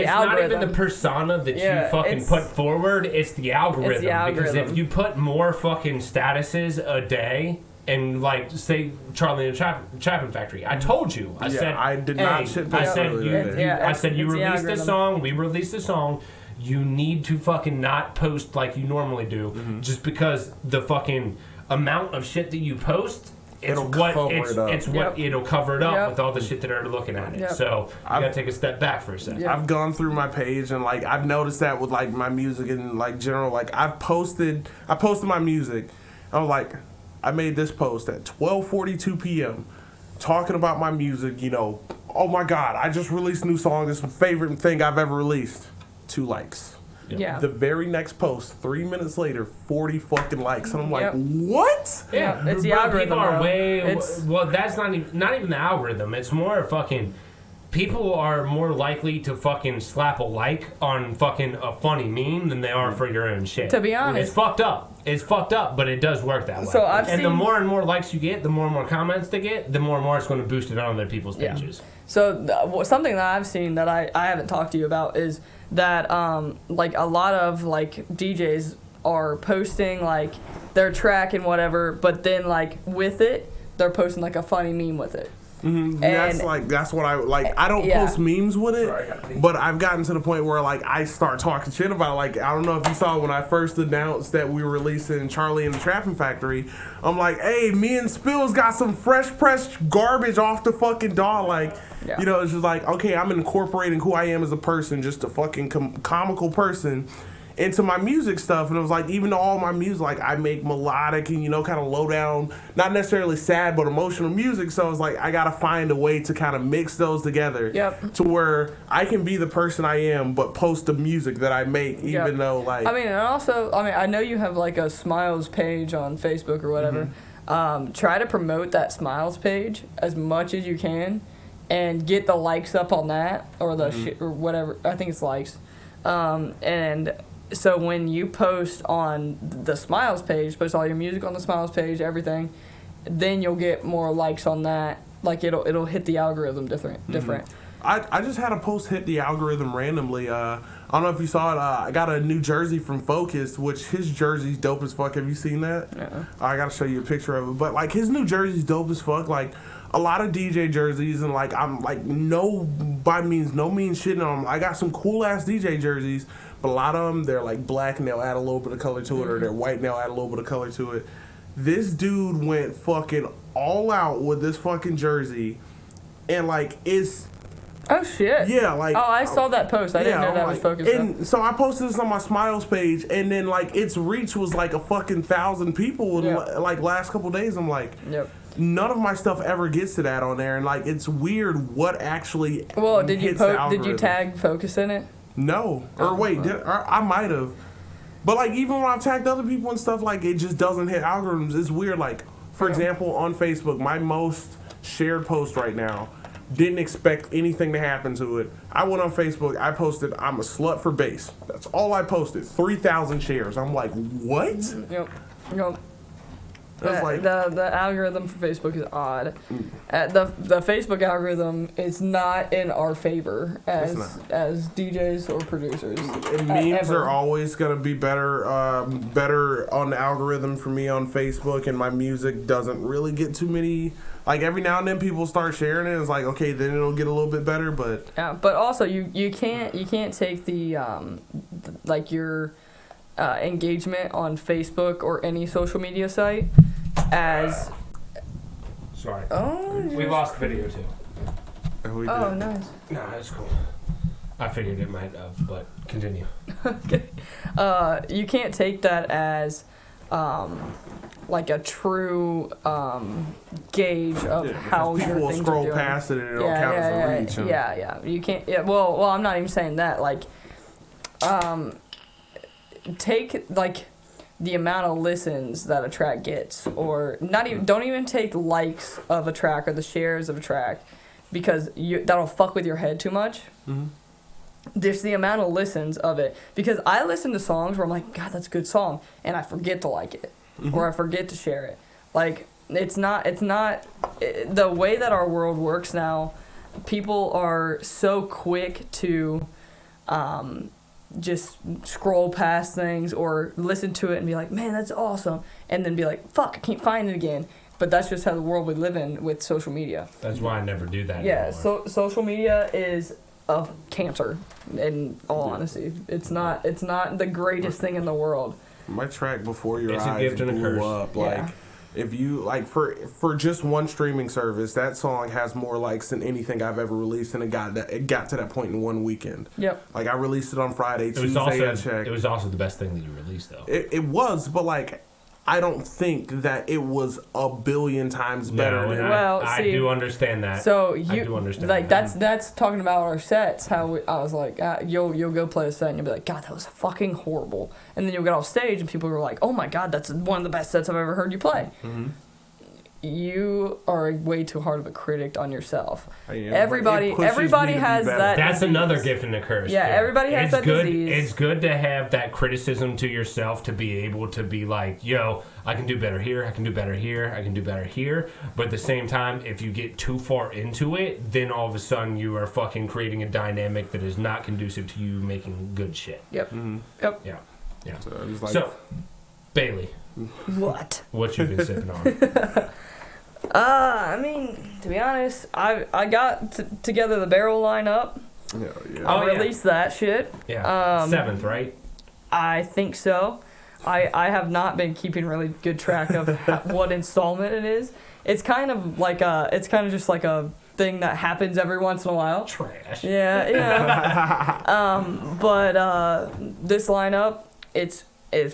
algorithm. even the persona that you fucking put forward. It's the algorithm. It's the algorithm. Because if you put more fucking statuses a day. And like, say Charlie and the Trappin Factory. I told you. I said I did not shit I post said you it's released this song. We released the song. You need to fucking not post like you normally do, just because the fucking amount of shit that you post. It'll cover it up with all the shit that are looking at it. So I gotta take a step back for a second. I've gone through my page and like I've noticed that with like my music and like general, like I posted my music. I was like, I made this post at 12:42 p.m. talking about my music, you know, oh my God, I just released a new song. This is my favorite thing I've ever released. 2 likes. Yeah. The very next post, 3 minutes later, 40 fucking likes, and I'm like, Yep. what? Yeah, it's the Bro, algorithm. People are bro. way. It's- Well, that's not even the algorithm. It's more fucking. People are more likely to fucking slap a like on fucking a funny meme than they are for your own shit. To be honest. It's fucked up. It's fucked up, but it does work that way. So I've and the seen- more and more likes you get, the more and more comments they get, the more and more it's going to boost it on other people's Yeah. pages. So something that I've seen that I haven't talked to you about is that like a lot of like DJs are posting like their track and whatever, but then like with it they're posting like a funny meme with it. Mm-hmm. That's what I like. I don't Yeah. post memes with it, but I've gotten to the point where like I start talking shit about it. Like I don't know if you saw when I first announced that we were releasing Charlie and the Trappin Factory. I'm like, hey, me and Spillz got some fresh pressed garbage off the fucking DAW. Like, Yeah. you know, it's just like, okay, I'm incorporating who I am as a person, just a fucking comical person, into my music stuff. And it was like, even though all my music, like I make melodic and, you know, kind of low down, not necessarily sad but emotional music, so it's like I gotta find a way to kind of mix those together. Yep. To where I can be the person I am but post the music that I make, even Yep. though like I mean, and also, I know you have like a SmileZ page on Facebook or whatever. Try to promote that SmileZ page as much as you can, and get the likes up on that or the shit or whatever. I think it's likes, and so when you post on the SmileZ page, post all your music on the SmileZ page, everything, then you'll get more likes on that. Like it'll hit the algorithm different. I just had a post hit the algorithm randomly. I don't know if you saw it. I got a new jersey from Focus, which his jersey's dope as fuck. Have you seen that? Yeah. I gotta show you a picture of it. But like his new jersey's dope as fuck. Like a lot of DJ jerseys, and like I'm like no means shitting on them. I got some cool ass DJ jerseys, but a lot of them they're like black and they'll add a little bit of color to it, or they're white and they'll add a little bit of color to it. This dude went fucking all out with this fucking jersey, and like it's. Oh shit. Yeah, like Oh, I saw that post. I didn't know that was Focus. And so I posted this on my SmileZ page, and then like its reach was like a fucking 1,000 people in like last couple days. I'm like, Yep. none of my stuff ever gets to that on there, and like it's weird what actually. Well, did you hits the did you algorithm. tag Focus in it? No, or wait, I might have, but like even when I've tagged other people and stuff, like it just doesn't hit algorithms. It's weird. Like for example, on Facebook, my most shared post right now. Didn't expect anything to happen to it. I went on Facebook. I posted, "I'm a slut for bass." That's all I posted. 3,000 shares. I'm like, what? Yep. That's like The algorithm for Facebook is odd. The Facebook algorithm is not in our favor as DJs or producers. memes ever. are always gonna be better on the algorithm for me on Facebook, and my music doesn't really get too many. Like every now and then people start sharing it. It's like okay, then it'll get a little bit better, but Yeah, but also you can't take the like your engagement on Facebook or any social media site as Sorry. oh We lost video too. we oh did. nice. No, that's cool. I figured it might have, but continue. Okay. You can't take that as like a true gauge of how people your will things scroll are doing. past it and it'll count as a reach. and- Yeah. You can't. Yeah. Well, I'm not even saying that. Like, take like the amount of listens that a track gets, or not even. Don't even take likes of a track or the shares of a track, because that'll fuck with your head too much. Mhm. There's the amount of listens of it, because I listen to songs where I'm like, God, that's a good song, and I forget to like it, or I forget to share it. Like it's not the way that our world works now. People are so quick to just scroll past things or listen to it and be like, man, that's awesome, and then be like, fuck, I can't find it again. But that's just how the world we live in with social media. That's why I never do that Yeah, anymore. social media is a cancer. In all honesty, it's not the greatest thing in the world. My track Before Your It's a Eyes gift and a blew curse. up. Yeah. Like if you like for just one streaming service, that song has more likes than anything I've ever released, and it got to that point in one weekend. Yep. Like I released it on Friday, It was Tuesday I also checked. it was also the best thing that you released though. It was, but like I don't think that it was a billion times better. No, than and Well, I see, do understand that. So I do understand like that. that's talking about our sets. How I was like, you'll go play a set and you'll be like, God, that was fucking horrible. And then you'll get off stage and people are like, oh my God, that's one of the best sets I've ever heard you play. Mm-hmm. You are way too hard of a critic on yourself. Yeah, Everybody it pushes everybody you to be has better. that. That's disease. another gift and a curse. Yeah, too. everybody has it's that good, disease. It's good to have that criticism to yourself to be able to be like, yo, I can do better here, I can do better here, I can do better here. But at the same time, if you get too far into it, then all of a sudden you are fucking creating a dynamic that is not conducive to you making good shit. Yep. Mm-hmm. Yep. Yeah. Yeah. So, it was like, So, Bailey, What? what you been sipping on? I mean, to be honest, I got together the barrel lineup. yeah. I'll Oh, yeah. release that shit. Yeah. 7th, right? I think so. I have not been keeping really good track of what installment it is. It's kind of just like a thing that happens every once in a while. Trash. Yeah, yeah. But this lineup, it's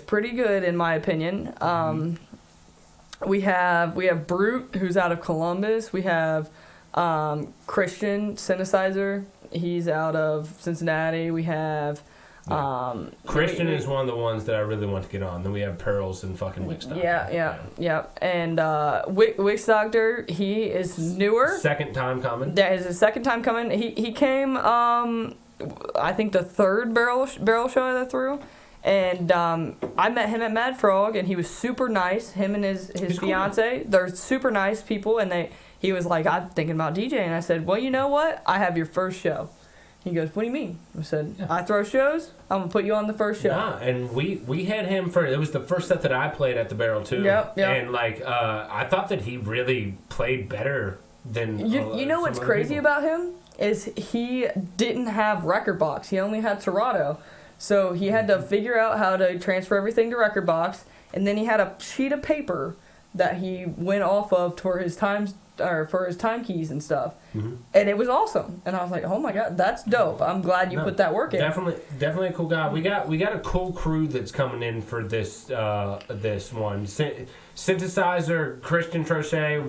pretty good in my opinion. We have Brute, who's out of Columbus. We have Christian Synthesizer. He's out of Cincinnati. We have Christian is one of the ones that I really want to get on. Then we have Pearls and fucking Wix Doctor. Yeah. And Wix Doctor, he is newer. Second time coming. That is his second time coming. He came, I think the third barrel show that I threw. And I met him at Mad Frog, and he was super nice. Him and his fiance, cool. They're super nice people. And he was like, I'm thinking about DJing. And I said, well, you know what? I have your first show. He goes, what do you mean? I said, I throw shows. I'm gonna put you on the first show. Nah, and we had him for, it was the first set that I played at the Barrel too. Yep. And like I thought that he really played better than you know what's crazy about him is he didn't have Record Box. He only had Serato. So he had to figure out how to transfer everything to Record Box, and then he had a sheet of paper that he went off of for his time keys and stuff. Mm-hmm. And it was awesome. And I was like, oh my God, that's dope. I'm glad you put that work in. Definitely a cool guy. We got a cool crew that's coming in for this one. Synthesizer, Christian Trochet,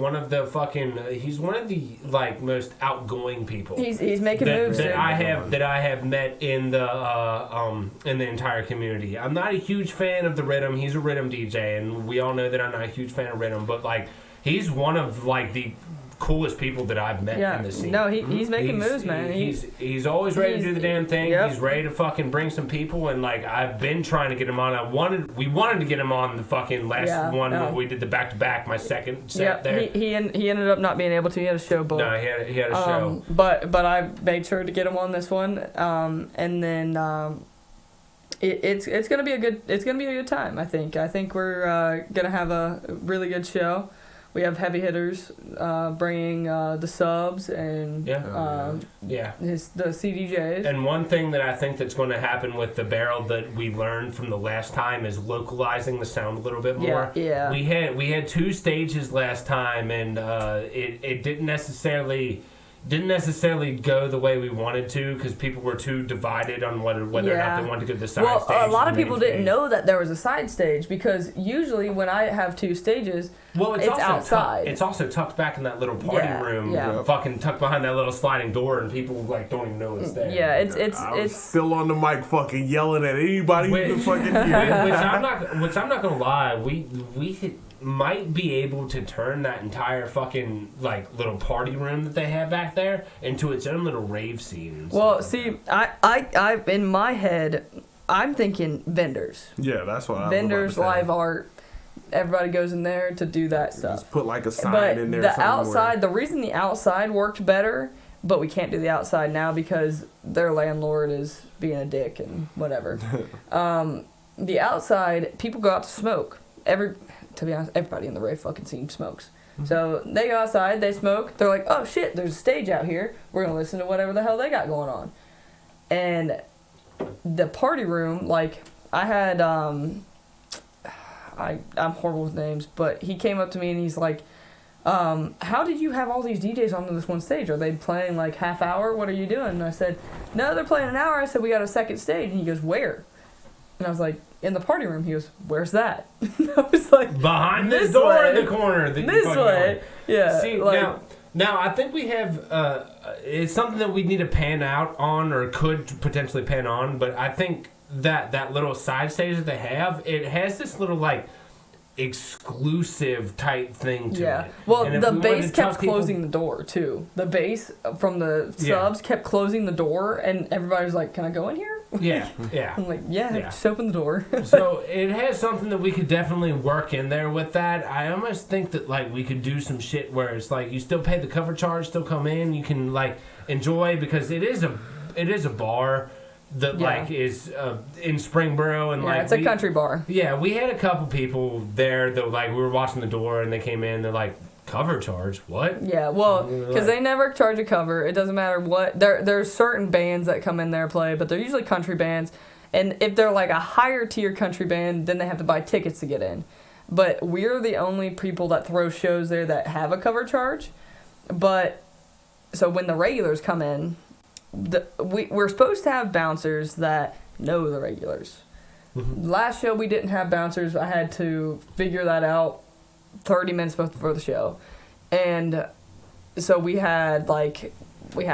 he's one of the like most outgoing people. He's making moves that I have met in the entire community. I'm not a huge fan of the rhythm. He's a rhythm DJ, and we all know that I'm not a huge fan of rhythm. But like, he's one of like the coolest people that I've met in the scene. No, he's making moves, man. He's always ready to do the damn thing. Yep. He's ready to fucking bring some people, and like I've been trying to get him on. We wanted to get him on the fucking last one when we did the back to back. My second set there. He ended up not being able to. He had a show booked. No, he had a show. But I made sure to get him on this one. And then it's gonna be a good time. I think we're gonna have a really good show. We have heavy hitters bringing the subs and the CDJs. And one thing that I think that's going to happen with the Barrel that we learned from the last time is localizing the sound a little bit more. Yeah. We had 2 stages last time, and it didn't necessarily go the way we wanted to because people were too divided on whether or not they wanted to go to the side stage. Well, a lot of people didn't know that there was a side stage because usually when I have 2 stages, it's outside. It's also tucked back in that little party room, fucking tucked behind that little sliding door, and people like don't even know it's there. Yeah, it's still on the mic, fucking yelling at anybody who can fucking hear. Which I'm not gonna lie, we might be able to turn that entire fucking like little party room that they have back there into its own little rave scene. Well, see, I in my head, I'm thinking vendors. Yeah, that's what I was vendors, about to say. live art. Everybody goes in there to do that stuff. Just put like a sign in there. But the outside, the reason the outside worked better, but we can't do the outside now because their landlord is being a dick and whatever. The outside, people go out to smoke. To be honest, everybody in the rave fucking scene smokes. Mm-hmm. So they go outside, they smoke. They're like, oh shit, there's a stage out here. We're going to listen to whatever the hell they got going on. And the party room, like, I had, I'm horrible with names, but he came up to me and he's like, how did you have all these DJs on this one stage? Are they playing like half hour? What are you doing? And I said, no, they're playing an hour. I said, we got a second stage. And he goes, where? And I was like, in the party room. He goes, where's that? I was like, behind this this door way. in the corner. That you this fucking way. know. Yeah. See, like, now I think we have, it's something that we need to pan out on or could potentially pan on, but I think that little side stage that they have, it has this little, like, exclusive type thing to it. Well, And if the we wanted bass to tell kept people- closing the door, too. The bass from the Yeah. subs kept closing the door, and everybody was like, can I go in here? Yeah, yeah. I'm like, yeah, Yeah. just open the door. So it has something that we could definitely work in there with that. I almost think that like we could do some shit where it's like you still pay the cover charge, still come in, you can like enjoy because it is a bar that Yeah. like is in Springboro and Yeah, like it's a country bar. Yeah, we had a couple people there that like we were watching the door and they came in. They're like, cover charge? What? Yeah, well, Like- because they never charge a cover. It doesn't matter what. There's certain bands that come in there play, but they're usually country bands. And if they're like a higher tier country band, then they have to buy tickets to get in. But we're the only people that throw shows there that have a cover charge. But so when the regulars come in, we're supposed to have bouncers that know the regulars. Mhm. Last show we didn't have bouncers. I had to figure that out 30 minutes before the show. And so we had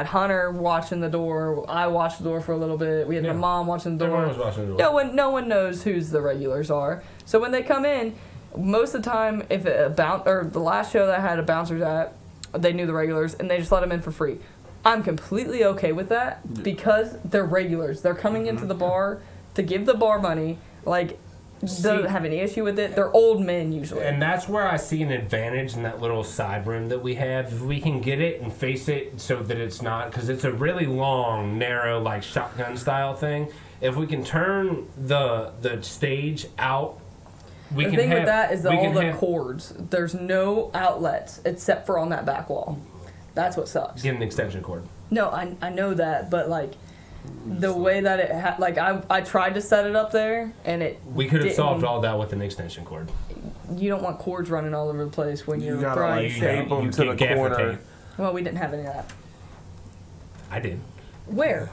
Hunter watching the door. I watched the door for a little bit. We had Yeah. my mom watching the door. Everyone was watching the door. No one knows who's the regulars are. So when they come in, most of the time, if the last show that I had a bouncers at, they knew the regulars and they just let them in for free. I'm completely okay with that because they're regulars. They're coming into the bar to give the bar money. Like, don't have any issue with it. They're old men usually. And that's where I see an advantage in that little side room that we have. If we can get it and face it so that it's not, because it's a really long, narrow, like shotgun style thing. If we can turn the stage out, we The can thing have, with that is we all can the have- cords. There's no outlets except for on that back wall. That's what sucks. get an extension cord. No, I know that, but like the way that it I tried to set it up there and it We could have didn't- solved all that with an extension cord. You don't want cords running all over the place when You you're gotta, trying like, to. tape them You to get the gaffer corner. tape. Well, we didn't have any of that. I did. Where?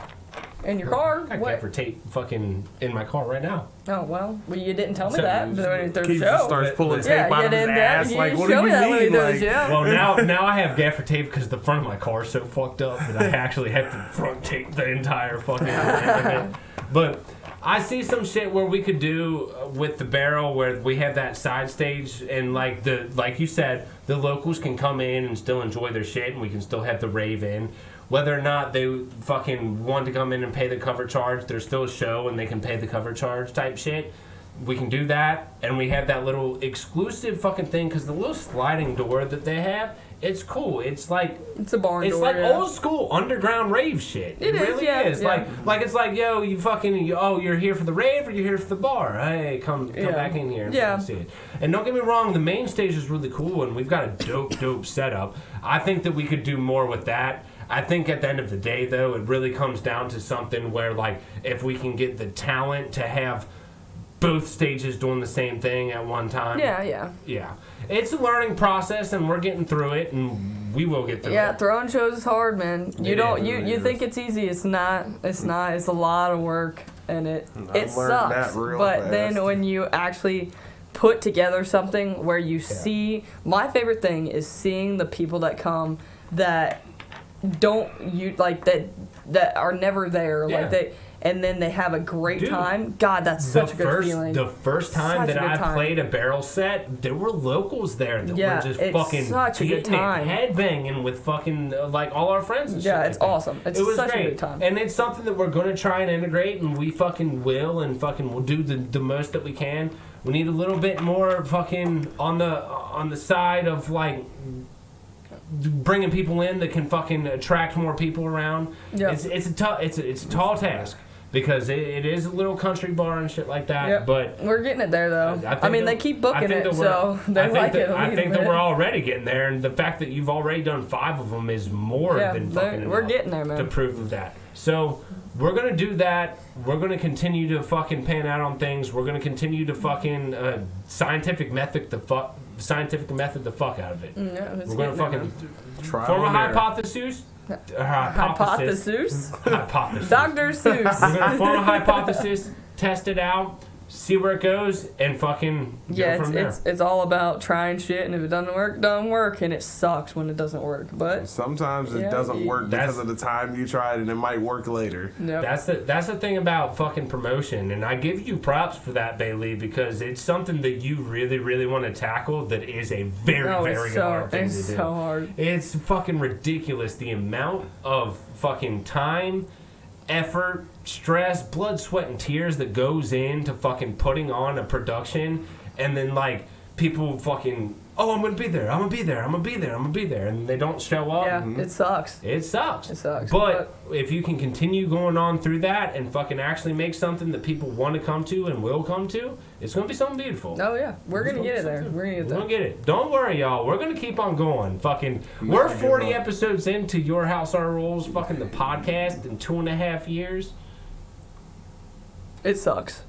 In your car? I got What? gaffer tape fucking in my car right now. Oh well, you didn't tell me So- that during the Keith show. just starts pulling tape Yeah, out you of his didn't. ass. You Like, didn't what show do me you that when we mean? did the Like, show. Well, now I have gaffer tape because the front of my car is so fucked up that I actually have to front tape the entire fucking thing. But I see some shit where we could do with the barrel where we have that side stage and like you said, the locals can come in and still enjoy their shit and we can still have the rave in. Whether or not they fucking want to come in and pay the cover charge, there's still a show and they can pay the cover charge type shit. We can do that, and we have that little exclusive fucking thing because the little sliding door that they have, it's cool. It's like It's a barn it's door. like yeah. old school underground rave shit. It is, really yeah, is. yeah. Like it's like yo, you're here for the rave or you're here for the bar. Hey, come Yeah. back in here and Yeah. fucking see it. And don't get me wrong, the main stage is really cool and we've got a dope setup. I think that we could do more with that. I think at the end of the day, though, it really comes down to something where, like, if we can get the talent to have both stages doing the same thing at one time. Yeah. Yeah. It's a learning process, and we're getting through it, and we will get through Yeah, it. throwing shows is hard, man. You It don't is, you it you is. think it's easy. It's not. It's not. It's a lot of work, and it I've learned sucks. that real But fast. then when you actually put together something where you see, my favorite thing is seeing the people that come that don't that are never there, Yeah. and then they have a great Dude, time. God, that's such a good feeling. The first time Such a that good I time. played a barrel set, there were locals there that Yeah, were just it's fucking such a good beating it, time. headbanging with fucking like all our friends and shit. Yeah, like it's that. awesome. It's it was such great. a good time. And it's something that we're going to try and integrate, and we fucking will, and fucking we'll do the most that we can. We need a little bit more fucking on the side of like bringing people in that can fucking attract more people around. Yeah. It's a tall task because it is a little country bar and shit like that. Yep. But We're getting it there though. I I, think mean, that- they keep I booking think it, that so we're- they I think like that, it. I think that we're already getting there, and the fact that you've already done 5 of them is more Yeah, than they're- fucking we're enough getting there, man. to prove of that. So we're gonna do that. We're gonna continue to fucking pan out on things. We're gonna continue to fucking scientific method the fuck out of it. Yeah, it's We're gonna getting there, fucking man. Trial form a and error. hypothesis. Hypothesis. Hypothesis. Dr. We're Seuss. gonna form a hypothesis, test it out, see where it goes, and fucking go from there. It's all about trying shit, and if it doesn't work, it doesn't work, and it sucks when it doesn't work. But sometimes it doesn't work because of the time you tried, and it might work later. Yep. That's the thing about fucking promotion, and I give you props for that, Bailey, because it's something that you really, really want to tackle. That is a very, very hard thing to do. It's so hard. It's fucking ridiculous the amount of fucking time, effort, stress, blood, sweat, and tears that goes into fucking putting on a production, and then like people fucking, oh, I'm gonna be there, I'm gonna be there, I'm gonna be there, I'm gonna be there, and they don't show up. Yeah, it sucks. It sucks. It sucks. But if you can continue going on through that and fucking actually make something that people want to come to and will come to, it's gonna be something beautiful. Oh yeah, we're gonna get it there. We're gonna get it. Don't worry, y'all. We're gonna keep on going. Fucking, we're 40 episodes into Your House Our Rules, fucking the podcast, in 2.5 years. It sucks.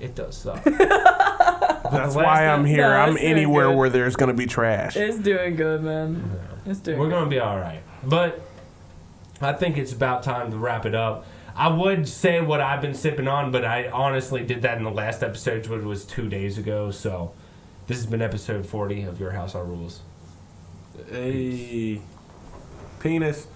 It does suck. That's why I'm here. I'm anywhere where there's going to be trash. It's doing good, man. It's doing We're good. going to be all right. But I think it's about time to wrap it up. I would say what I've been sipping on, but I honestly did that in the last episode, which was 2 days ago. So this has been episode 40 of Your House Our Rules. Hey. Penis.